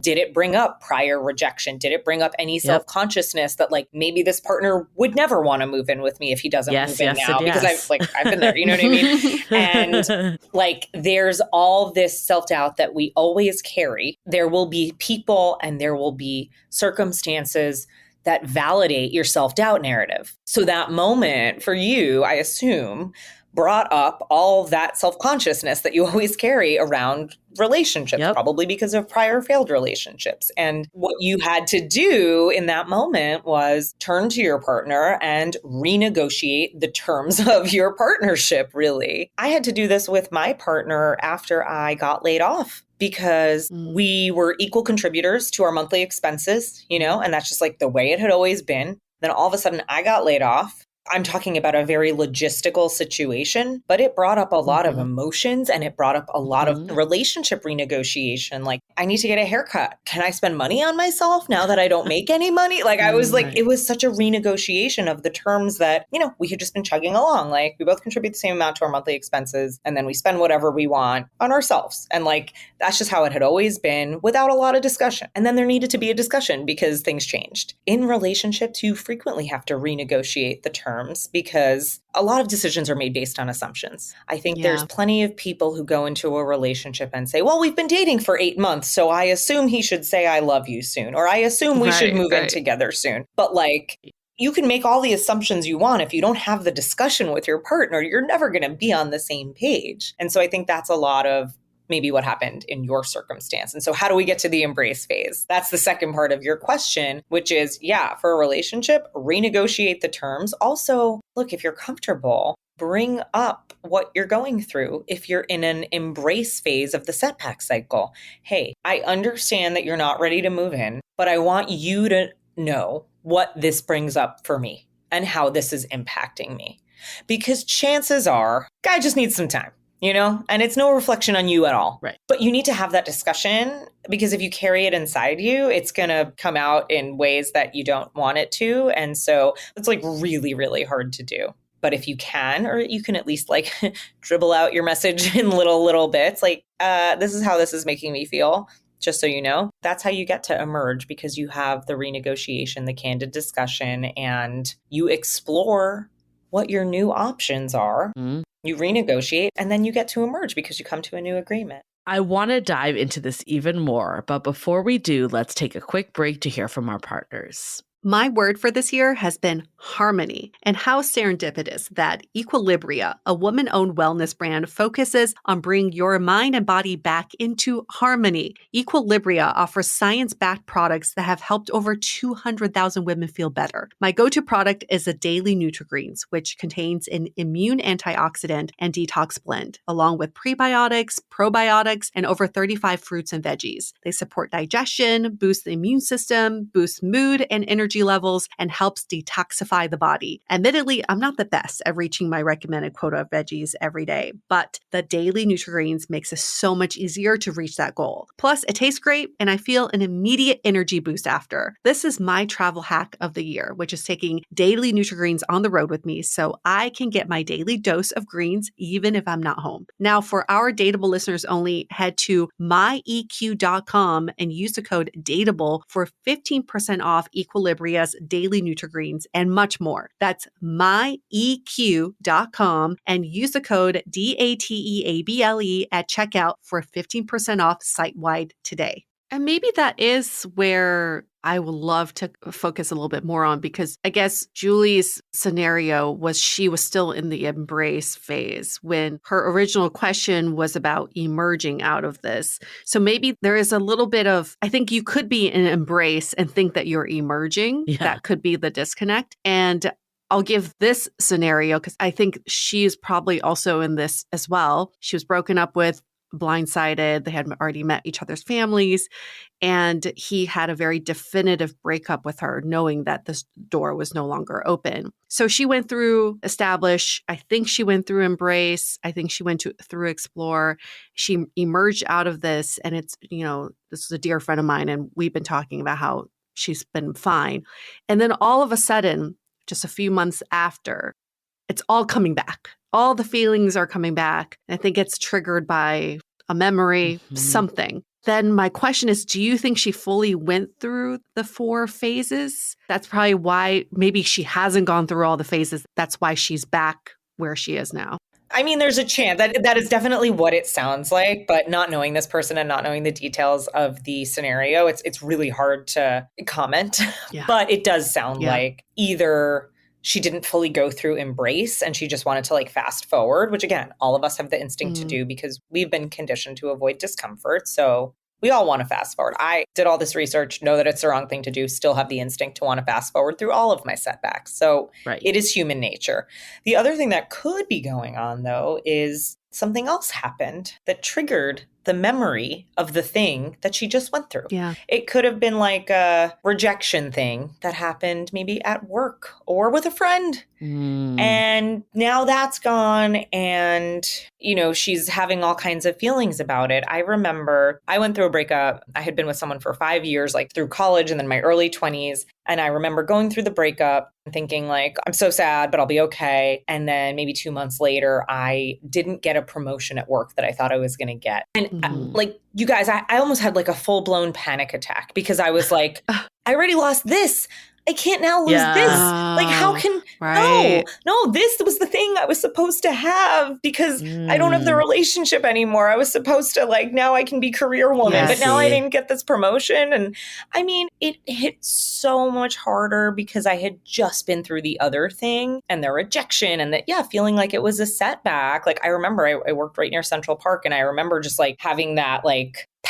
Did it bring up prior rejection? Did it bring up any self-consciousness that like maybe this partner would never want to move in with me if he doesn't move in now? Because I've been there, you know what I mean? And like there's all this self-doubt that we always carry. There will be people and there will be circumstances that validate your self-doubt narrative. So that moment for you, I assume, brought up all of that self-consciousness that you always carry around relationships, probably because of prior failed relationships. And what you had to do in that moment was turn to your partner and renegotiate the terms of your partnership, really. I had to do this with my partner after I got laid off because we were equal contributors to our monthly expenses, and that's just like the way it had always been. Then all of a sudden I got laid off. I'm talking about a very logistical situation, but it brought up a lot of emotions and it brought up a lot of relationship renegotiation. Like, I need to get a haircut. Can I spend money on myself now that I don't make any money? Like, I was like, it was such a renegotiation of the terms that, we had just been chugging along. Like, we both contribute the same amount to our monthly expenses and then we spend whatever we want on ourselves. And like, that's just how it had always been without a lot of discussion. And then there needed to be a discussion because things changed. In relationships, you frequently have to renegotiate the terms because a lot of decisions are made based on assumptions. I think there's plenty of people who go into a relationship and say, well, we've been dating for 8 months, so I assume he should say I love you soon, or I assume we should move in together soon. But like, you can make all the assumptions you want. If you don't have the discussion with your partner, you're never going to be on the same page. And so I think that's a lot of maybe what happened in your circumstance. And so how do we get to the embrace phase? That's the second part of your question, which is, for a relationship, renegotiate the terms. Also, look, if you're comfortable, bring up what you're going through if you're in an embrace phase of the setback cycle. Hey, I understand that you're not ready to move in, but I want you to know what this brings up for me and how this is impacting me. Because chances are, guy just needs some time, and it's no reflection on you at all. Right. But you need to have that discussion, because if you carry it inside you, it's going to come out in ways that you don't want it to. And so it's like really, really hard to do. But if you can, or you can at least like dribble out your message in little bits, like, this is how this is making me feel. Just so you know, that's how you get to emerge, because you have the renegotiation, the candid discussion, and you explore what your new options are. Mm-hmm. You renegotiate, and then you get to emerge because you come to a new agreement. I want to dive into this even more, but before we do, let's take a quick break to hear from our partners. My word for this year has been harmony, and how serendipitous that Equilibria, a woman-owned wellness brand, focuses on bringing your mind and body back into harmony. Equilibria offers science-backed products that have helped over 200,000 women feel better. My go-to product is a daily Nutri-Greens, which contains an immune antioxidant and detox blend, along with prebiotics, probiotics, and over 35 fruits and veggies. They support digestion, boost the immune system, boost mood and energy levels, and helps detoxify the body. Admittedly, I'm not the best at reaching my recommended quota of veggies every day, but the daily Nutri-Greens makes it so much easier to reach that goal. Plus, it tastes great, and I feel an immediate energy boost after. This is my travel hack of the year, which is taking daily Nutri-Greens on the road with me so I can get my daily dose of greens even if I'm not home. Now, for our Dateable listeners only, head to myeq.com and use the code DATEABLE for 15% off Equilibria's daily Nutri-Greens and much more. That's myeq.com and use the code DATEABLE at checkout for 15% off site-wide today. And maybe that is where I would love to focus a little bit more on, because I guess Julie's scenario was she was still in the embrace phase when her original question was about emerging out of this. So maybe there is a little bit of, I think you could be in embrace and think that you're emerging. Yeah. That could be the disconnect. And I'll give this scenario because I think she's probably also in this as well. She was broken up with, blindsided. They had already met each other's families, and he had a very definitive breakup with her, knowing that this door was no longer open. So she went through establish. I think she went through embrace. I think she went through explore. She emerged out of this, and it's, this is a dear friend of mine, and we've been talking about how she's been fine. And then all of a sudden, just a few months after, it's all coming back. All the feelings are coming back. I think it's triggered by a memory, something. Then my question is, do you think she fully went through the 4 phases? That's probably why maybe she hasn't gone through all the phases. That's why she's back where she is now. I mean, there's a chance that is definitely what it sounds like, but not knowing this person and not knowing the details of the scenario, it's really hard to comment. Yeah. But it does sound like either she didn't fully go through embrace and she just wanted to fast forward, which again, all of us have the instinct to do because we've been conditioned to avoid discomfort. So we all want to fast forward. I did all this research, know that it's the wrong thing to do, still have the instinct to want to fast forward through all of my setbacks. So It is human nature. The other thing that could be going on, though, is something else happened that triggered the memory of the thing that she just went through. Yeah. It could have been like a rejection thing that happened maybe at work or with a friend. And now that's gone, and, she's having all kinds of feelings about it. I remember I went through a breakup. I had been with someone for 5 years, through college and then my early 20s. And I remember going through the breakup and thinking I'm so sad, but I'll be okay. And then maybe 2 months later, I didn't get a promotion at work that I thought I was going to get. And you guys, I almost had a full blown panic attack because I was I already lost this. I can't now lose this. How can, no, this was the thing I was supposed to have because I don't have the relationship anymore. I was supposed to now I can be career woman, but now I didn't get this promotion. And I mean, it hit so much harder because I had just been through the other thing and the rejection and feeling like it was a setback. I remember I worked right near Central Park, and I remember just having that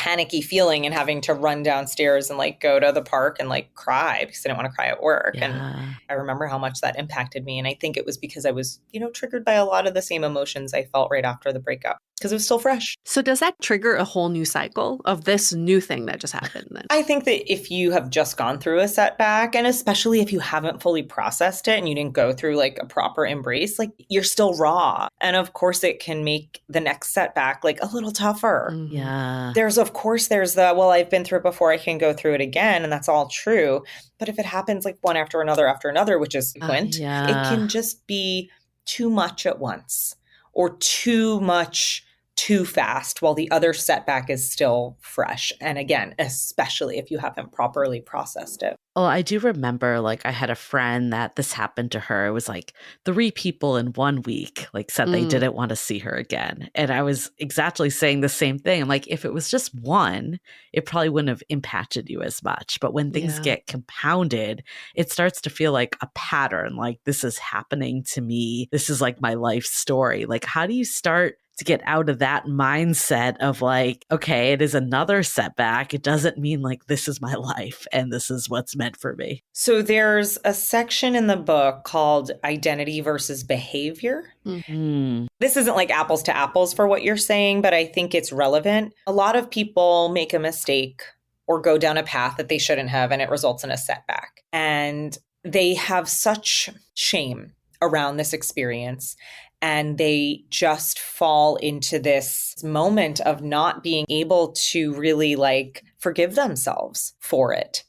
panicky feeling and having to run downstairs and like go to the park and like cry because I didn't want to cry at work. Yeah. And I remember how much that impacted me. And I think it was because I was, triggered by a lot of the same emotions I felt right after the breakup because it was still fresh. So does that trigger a whole new cycle of this new thing that just happened then? I think that if you have just gone through a setback, and especially if you haven't fully processed it and you didn't go through like a proper embrace, like you're still raw. And of course it can make the next setback like a little tougher. Mm-hmm. Yeah. There's the, well, I've been through it before, I can go through it again. And that's all true. But if it happens like one after another, which is frequent, it can just be too much at once or too much too fast while the other setback is still fresh. And again, especially if you haven't properly processed it. Oh, I do remember like I had a friend that this happened to her. It was like 3 people in 1 week like said they didn't want to see her again. And I was exactly saying the same thing. I'm like, if it was just one, it probably wouldn't have impacted you as much. But when things get compounded, it starts to feel like a pattern. Like this is happening to me. This is like my life story. Like how do you start to get out of that mindset of like, okay, it is another setback. It doesn't mean like this is my life and this is what's meant for me. So there's a section in the book called identity versus behavior. Mm-hmm. This isn't like apples to apples for what you're saying, but I think it's relevant. A lot of people make a mistake or go down a path that they shouldn't have, and it results in a setback. And they have such shame around this experience. And they just fall into this moment of not being able to really like forgive themselves for it.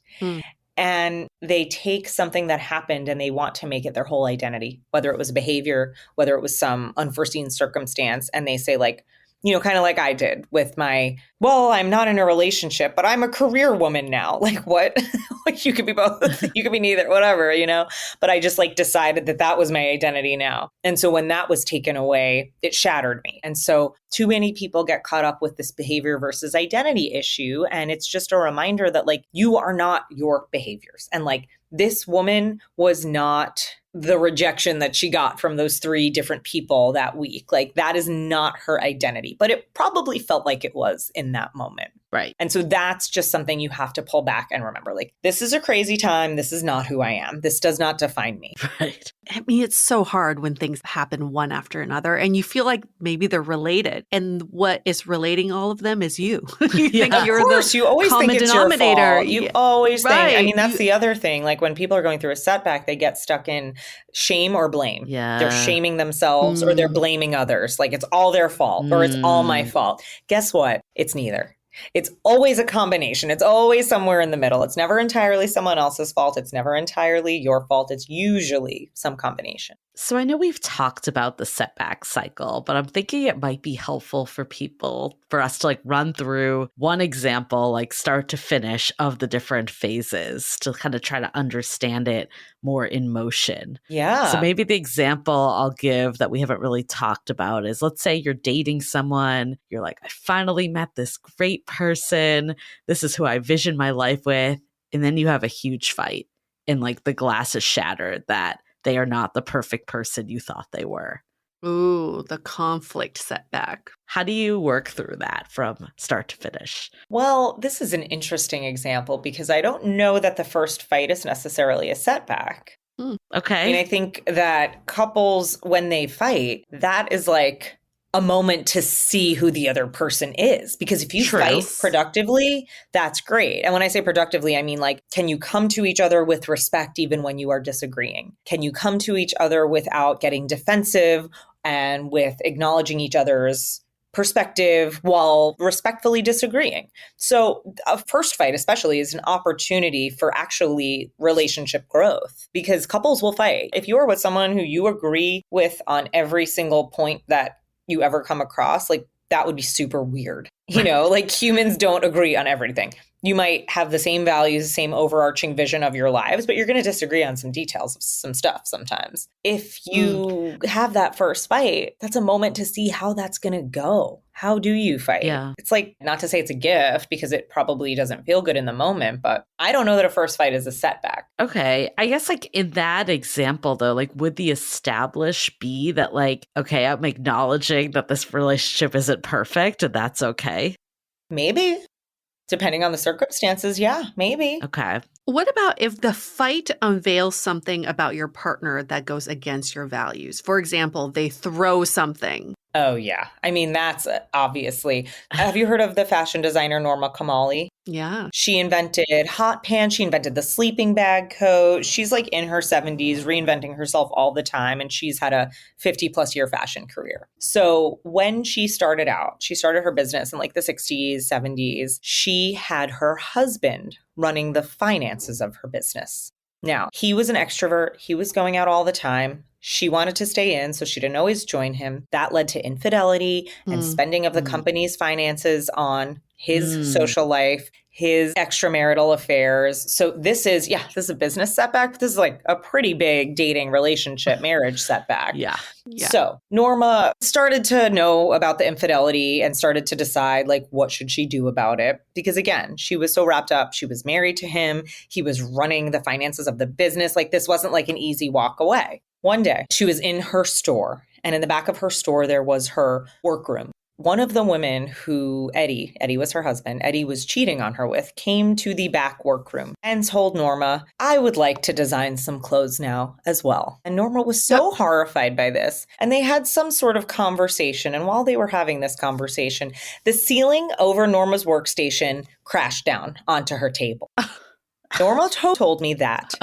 And they take something that happened and they want to make it their whole identity, whether it was a behavior, whether it was some unforeseen circumstance. And they say like, kind of like I did with I'm not in a relationship, but I'm a career woman now. Like what? You could be both, you could be neither, whatever, but I just like decided that was my identity now. And so when that was taken away, it shattered me. And so too many people get caught up with this behavior versus identity issue. And it's just a reminder that like, you are not your behaviors. And like this woman was not the rejection that she got from those 3 different people that week. Like that is not her identity, but it probably felt like it was in that moment. Right. And so that's just something you have to pull back and remember, like, this is a crazy time. This is not who I am. This does not define me. Right. I mean, it's so hard when things happen one after another and you feel like maybe they're related. And what is relating all of them is you. You think you're you always common think it's denominator. Your fault. You always think, Right. I mean, that's the other thing. Like when people are going through a setback, they get stuck in shame or blame. Yeah. They're shaming themselves or they're blaming others. Like it's all their fault or it's all my fault. Guess what? It's neither. It's always a combination. It's always somewhere in the middle. It's never entirely someone else's fault. It's never entirely your fault. It's usually some combination. So I know we've talked about the setback cycle, but I'm thinking it might be helpful for us to like run through one example, like start to finish of the different phases to kind of try to understand it more in motion. Yeah. So maybe the example I'll give that we haven't really talked about is, let's say you're dating someone. You're like, I finally met this great person. This is who I vision my life with. And then you have a huge fight and like the glass is shattered that they are not the perfect person you thought they were. Ooh, the conflict setback. How do you work through that from start to finish? Well, this is an interesting example because I don't know that the first fight is necessarily a setback. Okay. I mean, I think that couples, when they fight, that is like a moment to see who the other person is. Because if you fight productively, that's great. And when I say productively, I mean like, can you come to each other with respect even when you are disagreeing? Can you come to each other without getting defensive and with acknowledging each other's perspective while respectfully disagreeing? So a first fight especially is an opportunity for actually relationship growth because couples will fight. If you are with someone who you agree with on every single point that you ever come across, like that would be super weird. Like humans don't agree on everything. You might have the same values, the same overarching vision of your lives, but you're going to disagree on some details of some stuff sometimes. If you have that first fight, that's a moment to see how that's going to go. How do you fight? Yeah. It's like, not to say it's a gift because it probably doesn't feel good in the moment, but I don't know that a first fight is a setback. Okay. I guess like in that example though, like would the establish be that like, okay, I'm acknowledging that this relationship isn't perfect and that's okay? Maybe. Depending on the circumstances, yeah, maybe. Okay. What about if the fight unveils something about your partner that goes against your values? For example, they throw something. Oh, yeah. I mean, that's obviously. Have you heard of the fashion designer Norma Kamali? Yeah. She invented hot pants. She invented the sleeping bag coat. She's like in her 70s, reinventing herself all the time. And she's had a 50+ year fashion career. So when she started out, she started her business in like the 60s, 70s. She had her husband running the finances of her business. Now, he was an extrovert. He was going out all the time. She wanted to stay in, so she didn't always join him. That led to infidelity and spending of the company's finances on his social life, his extramarital affairs. So this is a business setback. This is like a pretty big dating relationship, marriage setback. Yeah. So Norma started to know about the infidelity and started to decide like, what should she do about it? Because again, she was so wrapped up. She was married to him. He was running the finances of the business. Like this wasn't like an easy walk away. One day she was in her store, and in the back of her store, there was her workroom. One of the women who Eddie was her husband, Eddie was cheating on her with, came to the back workroom and told Norma, I would like to design some clothes now as well. And Norma was so horrified by this. And they had some sort of conversation. And while they were having this conversation, the ceiling over Norma's workstation crashed down onto her table. Norma told me that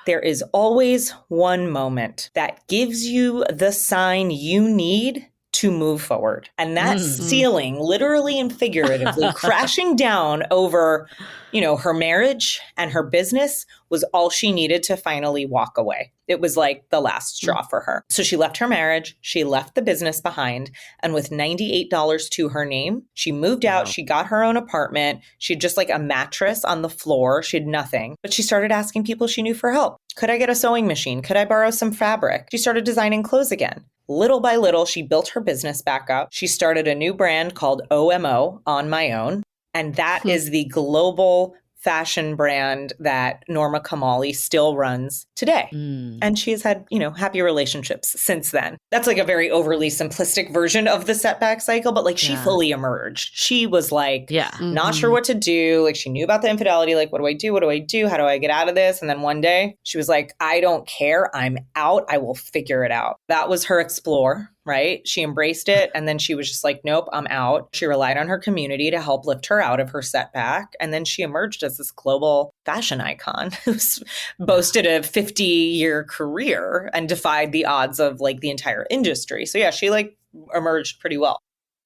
there is always one moment that gives you the sign you need to move forward. And that ceiling, literally and figuratively, crashing down over, her marriage and her business was all she needed to finally walk away. It was like the last straw for her. So she left her marriage, she left the business behind, and with $98 to her name, she moved out, she got her own apartment, she had just like a mattress on the floor, she had nothing. But she started asking people she knew for help. Could I get a sewing machine? Could I borrow some fabric? She started designing clothes again. Little by little, she built her business back up. She started a new brand called OMO, On My Own. And that is the global fashion brand that Norma Kamali still runs today. And she's had, happy relationships since then. That's like a very overly simplistic version of the setback cycle, but like she fully emerged. She was like, not sure what to do. Like she knew about the infidelity. Like, what do I do? What do I do? How do I get out of this? And then one day she was like, I don't care. I'm out. I will figure it out. That was her explore. Right? She embraced it. And then she was just like, nope, I'm out. She relied on her community to help lift her out of her setback. And then she emerged as this global fashion icon who's boasted a 50-year career and defied the odds of like the entire industry. So yeah, she like emerged pretty well.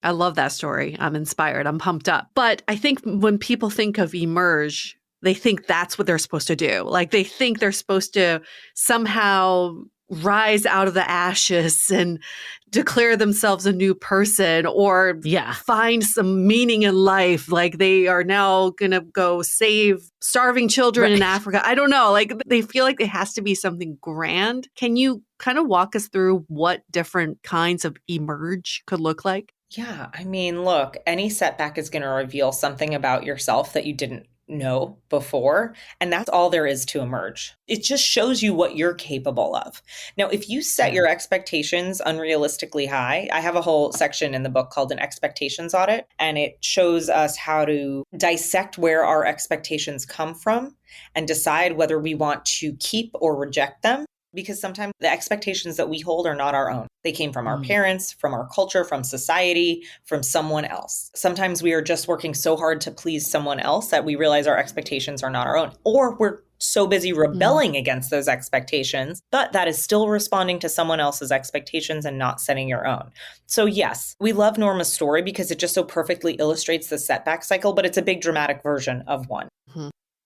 I love that story. I'm inspired. I'm pumped up. But I think when people think of emerge, they think that's what they're supposed to do. Like they think they're supposed to somehow rise out of the ashes and declare themselves a new person or find some meaning in life. Like they are now going to go save starving children in Africa. I don't know. Like they feel like it has to be something grand. Can you kind of walk us through what different kinds of emerge could look like? Yeah. I mean, look, any setback is going to reveal something about yourself that you didn't know before. And that's all there is to emerge. It just shows you what you're capable of. Now, if you set your expectations unrealistically high, I have a whole section in the book called an expectations audit, and it shows us how to dissect where our expectations come from and decide whether we want to keep or reject them. Because sometimes the expectations that we hold are not our own. They came from our parents, from our culture, from society, from someone else. Sometimes we are just working so hard to please someone else that we realize our expectations are not our own. Or we're so busy rebelling against those expectations, but that is still responding to someone else's expectations and not setting your own. So yes, we love Norma's story because it just so perfectly illustrates the setback cycle, but it's a big dramatic version of one.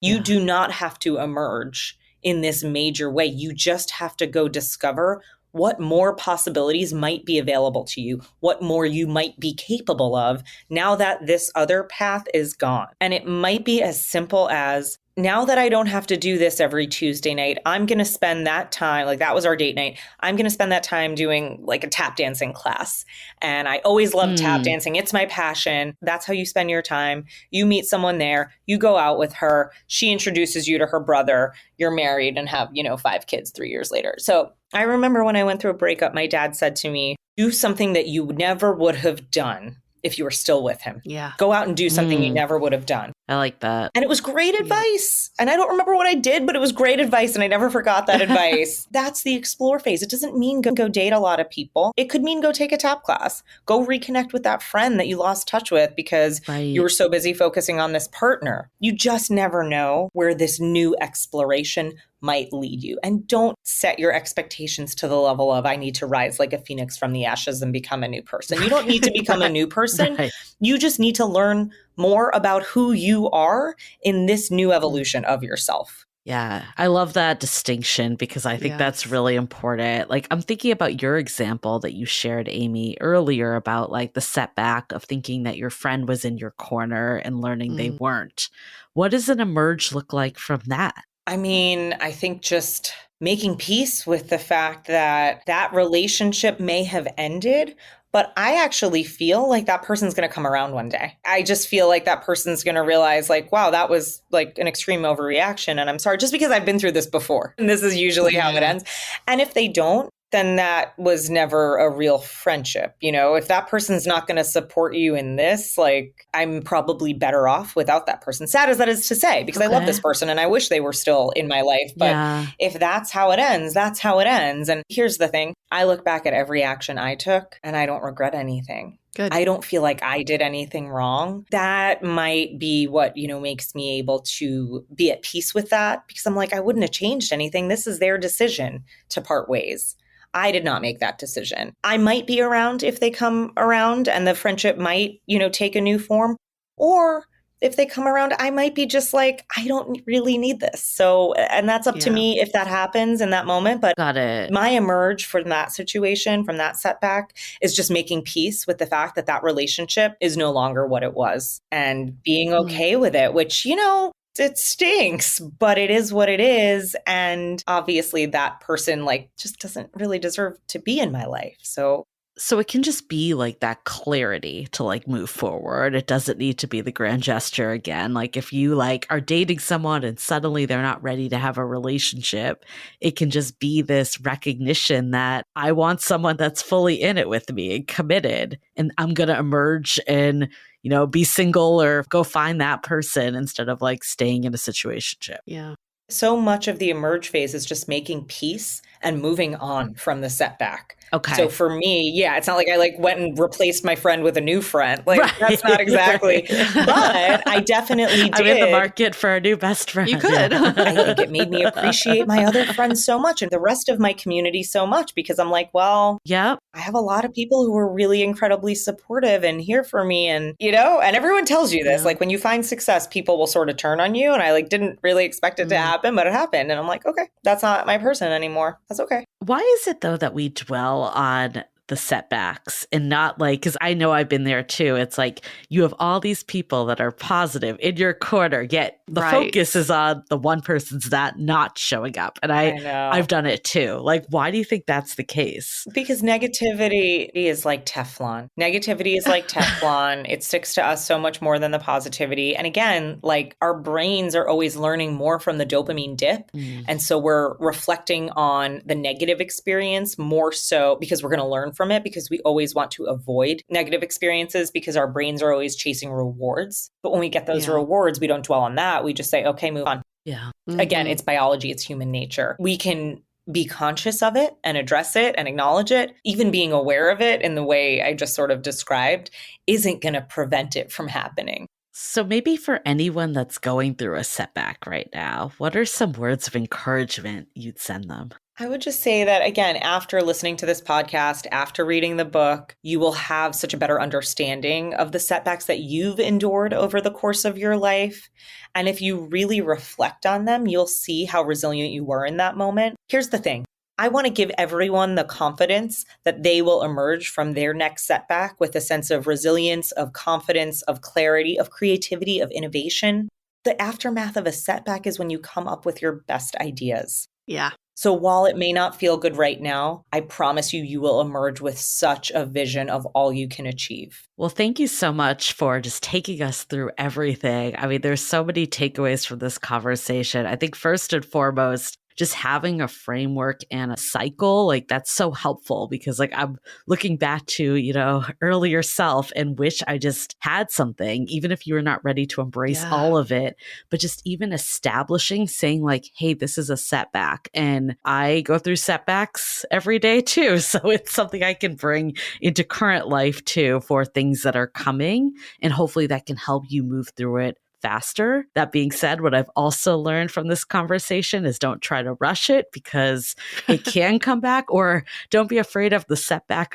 You do not have to emerge in this major way. You just have to go discover what more possibilities might be available to you, what more you might be capable of now that this other path is gone. And it might be as simple as, now that I don't have to do this every Tuesday night, I'm going to spend that time, like that was our date night, I'm going to spend that time doing like a tap dancing class. And I always love tap dancing. It's my passion. That's how you spend your time. You meet someone there, you go out with her, she introduces you to her brother, you're married and have, 5 kids 3 years later. So I remember when I went through a breakup, my dad said to me, do something that you never would have done if you were still with him. Yeah. Go out and do something you never would have done. I like that. And it was great advice. And I don't remember what I did, but it was great advice. And I never forgot that advice. That's the explore phase. It doesn't mean go date a lot of people. It could mean go take a tap class. Go reconnect with that friend that you lost touch with because you were so busy focusing on this partner. You just never know where this new exploration might lead you. And don't set your expectations to the level of, I need to rise like a phoenix from the ashes and become a new person. You don't need to become a new person. You just need to learn more about who you are in this new evolution of yourself. Yeah, I love that distinction because I think that's really important. Like, I'm thinking about your example that you shared, Amy, earlier about like the setback of thinking that your friend was in your corner and learning they weren't. What does an emerge look like from that? I mean, I think just making peace with the fact that that relationship may have ended, but I actually feel like that person's going to come around one day. I just feel like that person's going to realize like, wow, that was like an extreme overreaction. And I'm sorry, just because I've been through this before. And this is usually how it ends. And if they don't, then that was never a real friendship. You know, if that person's not going to support you in this, like I'm probably better off without that person. Sad as that is to say, because I love this person and I wish they were still in my life. But if that's how it ends, that's how it ends. And here's the thing. I look back at every action I took and I don't regret anything. Good. I don't feel like I did anything wrong. That might be what, you know, makes me able to be at peace with that because I'm like, I wouldn't have changed anything. This is their decision to part ways. I did not make that decision. I might be around if they come around and the friendship might, you know, take a new form. Or if they come around, I might be just like, I don't really need this. So, and that's up to me if that happens in that moment. But Got it. My emerge from that situation, from that setback, is just making peace with the fact that that relationship is no longer what it was and being okay with it, which, you know, it stinks, but it is what it is. And obviously that person like just doesn't really deserve to be in my life. So it can just be like that clarity to like move forward. It doesn't need to be the grand gesture again. Like if you like are dating someone and suddenly they're not ready to have a relationship, it can just be this recognition that I want someone that's fully in it with me and committed, and I'm going to emerge and, you know, be single or go find that person instead of like staying in a situationship. Yeah. So much of the emerge phase is just making peace and moving on from the setback. Okay. So for me, yeah, it's not like I like went and replaced my friend with a new friend. Like that's not exactly. But I definitely did. I'm in the market for a new best friend. You could. I think it made me appreciate my other friends so much and the rest of my community so much because I'm like, well, yep. I have a lot of people who are really incredibly supportive and here for me. And, you know, and everyone tells you this, like when you find success, people will sort of turn on you. And I like didn't really expect it to happen, but it happened. And I'm like, okay, that's not my person anymore. That's okay. Why is it though that we dwell on the setbacks and not like, because I know I've been there too. It's like you have all these people that are positive in your corner, yet the focus is on the one person's not showing up. And I know. I've done it too. Like, why do you think that's the case? Because negativity is like Teflon. Negativity is like Teflon. It sticks to us so much more than the positivity. And again, like our brains are always learning more from the dopamine dip. And so we're reflecting on the negative experience more so because we're going to learn from it because we always want to avoid negative experiences because our brains are always chasing rewards. But when we get those rewards, we don't dwell on that. We just say, okay, move on. Yeah. Again, it's biology. It's human nature. We can be conscious of it and address it and acknowledge it. Even being aware of it in the way I just sort of described isn't going to prevent it from happening. So maybe for anyone that's going through a setback right now, what are some words of encouragement you'd send them? I would just say that, again, after listening to this podcast, after reading the book, you will have such a better understanding of the setbacks that you've endured over the course of your life. And if you really reflect on them, you'll see how resilient you were in that moment. Here's the thing. I want to give everyone the confidence that they will emerge from their next setback with a sense of resilience, of confidence, of clarity, of creativity, of innovation. The aftermath of a setback is when you come up with your best ideas. Yeah. So while it may not feel good right now, I promise you, you will emerge with such a vision of all you can achieve. Well, thank you so much for just taking us through everything. I mean, there's so many takeaways from this conversation. I think first and foremost, just having a framework and a cycle, like that's so helpful because like I'm looking back to, earlier self and wish I just had something, even if you were not ready to embrace all of it, but just even establishing, saying like, hey, this is a setback. And I go through setbacks every day too. So it's something I can bring into current life too for things that are coming. And hopefully that can help you move through it faster. That being said, what I've also learned from this conversation is don't try to rush it because it can come back, or don't be afraid of the setback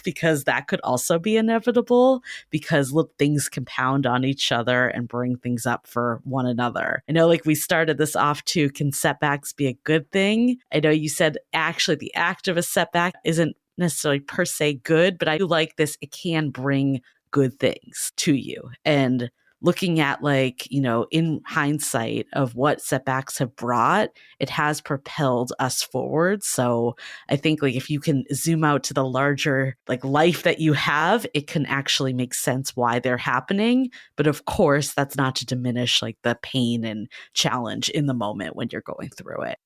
because that could also be inevitable because look, things compound on each other and bring things up for one another. I know like we started this off too, can setbacks be a good thing? I know you said actually the act of a setback isn't necessarily per se good, but I do like this. It can bring good things to you. And looking at like, in hindsight of what setbacks have brought, it has propelled us forward. So I think like if you can zoom out to the larger like life that you have, it can actually make sense why they're happening. But of course, that's not to diminish like the pain and challenge in the moment when you're going through it.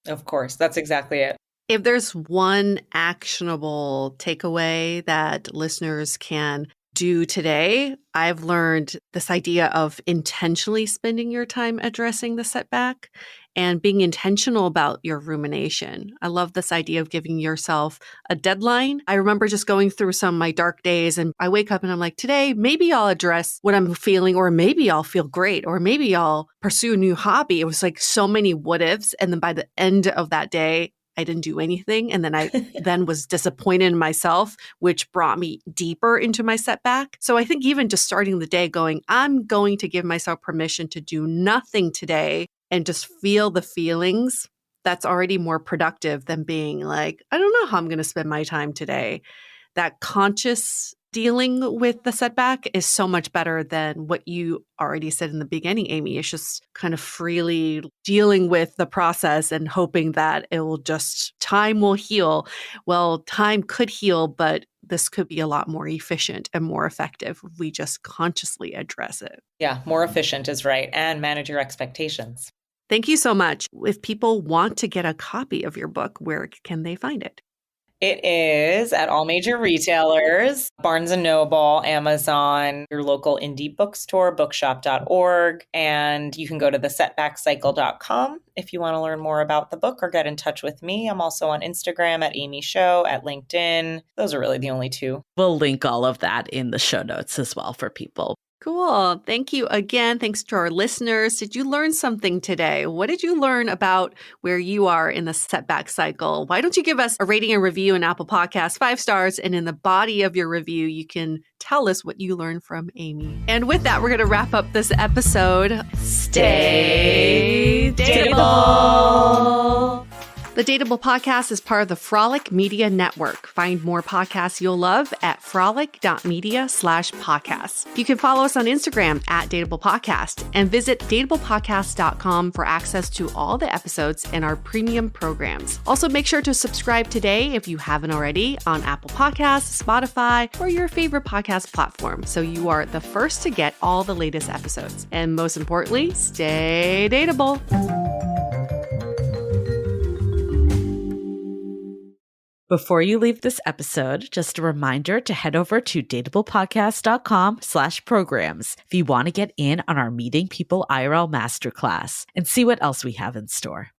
Of course, that's exactly it. If there's one actionable takeaway that listeners can do today, I've learned this idea of intentionally spending your time addressing the setback and being intentional about your rumination. I love this idea of giving yourself a deadline. I remember just going through some of my dark days and I wake up and I'm like, today, maybe I'll address what I'm feeling, or maybe I'll feel great, or maybe I'll pursue a new hobby. It was like so many what ifs. And then by the end of that day, I didn't do anything. And then I then was disappointed in myself, which brought me deeper into my setback. So I think even just starting the day going, I'm going to give myself permission to do nothing today and just feel the feelings, that's already more productive than being like, I don't know how I'm going to spend my time today. That conscious dealing with the setback is so much better than what you already said in the beginning, Amy. It's just kind of freely dealing with the process and hoping that time will heal. Well, time could heal, but this could be a lot more efficient and more effective if we just consciously address it. Yeah, more efficient is right. And manage your expectations. Thank you so much. If people want to get a copy of your book, where can they find it? It is at all major retailers, Barnes & Noble, Amazon, your local indie bookstore, bookshop.org, and you can go to thesetbackcycle.com if you want to learn more about the book or get in touch with me. I'm also on Instagram at Amy Shoe, at LinkedIn. Those are really the only two. We'll link all of that in the show notes as well for people. Cool. Thank you again. Thanks to our listeners. Did you learn something today? What did you learn about where you are in the setback cycle? Why don't you give us a rating and review in Apple Podcasts, 5 stars, and in the body of your review, you can tell us what you learned from Amy. And with that, we're going to wrap up this episode. Stay dateable. The Dateable Podcast is part of the Frolic Media Network. Find more podcasts you'll love at frolic.media/podcasts. You can follow us on Instagram at Dateable Podcast and visit dateablepodcast.com for access to all the episodes and our premium programs. Also, make sure to subscribe today if you haven't already on Apple Podcasts, Spotify, or your favorite podcast platform so you are the first to get all the latest episodes. And most importantly, stay dateable. Before you leave this episode, just a reminder to head over to dateablepodcast.com/programs if you want to get in on our Meeting People IRL Masterclass and see what else we have in store.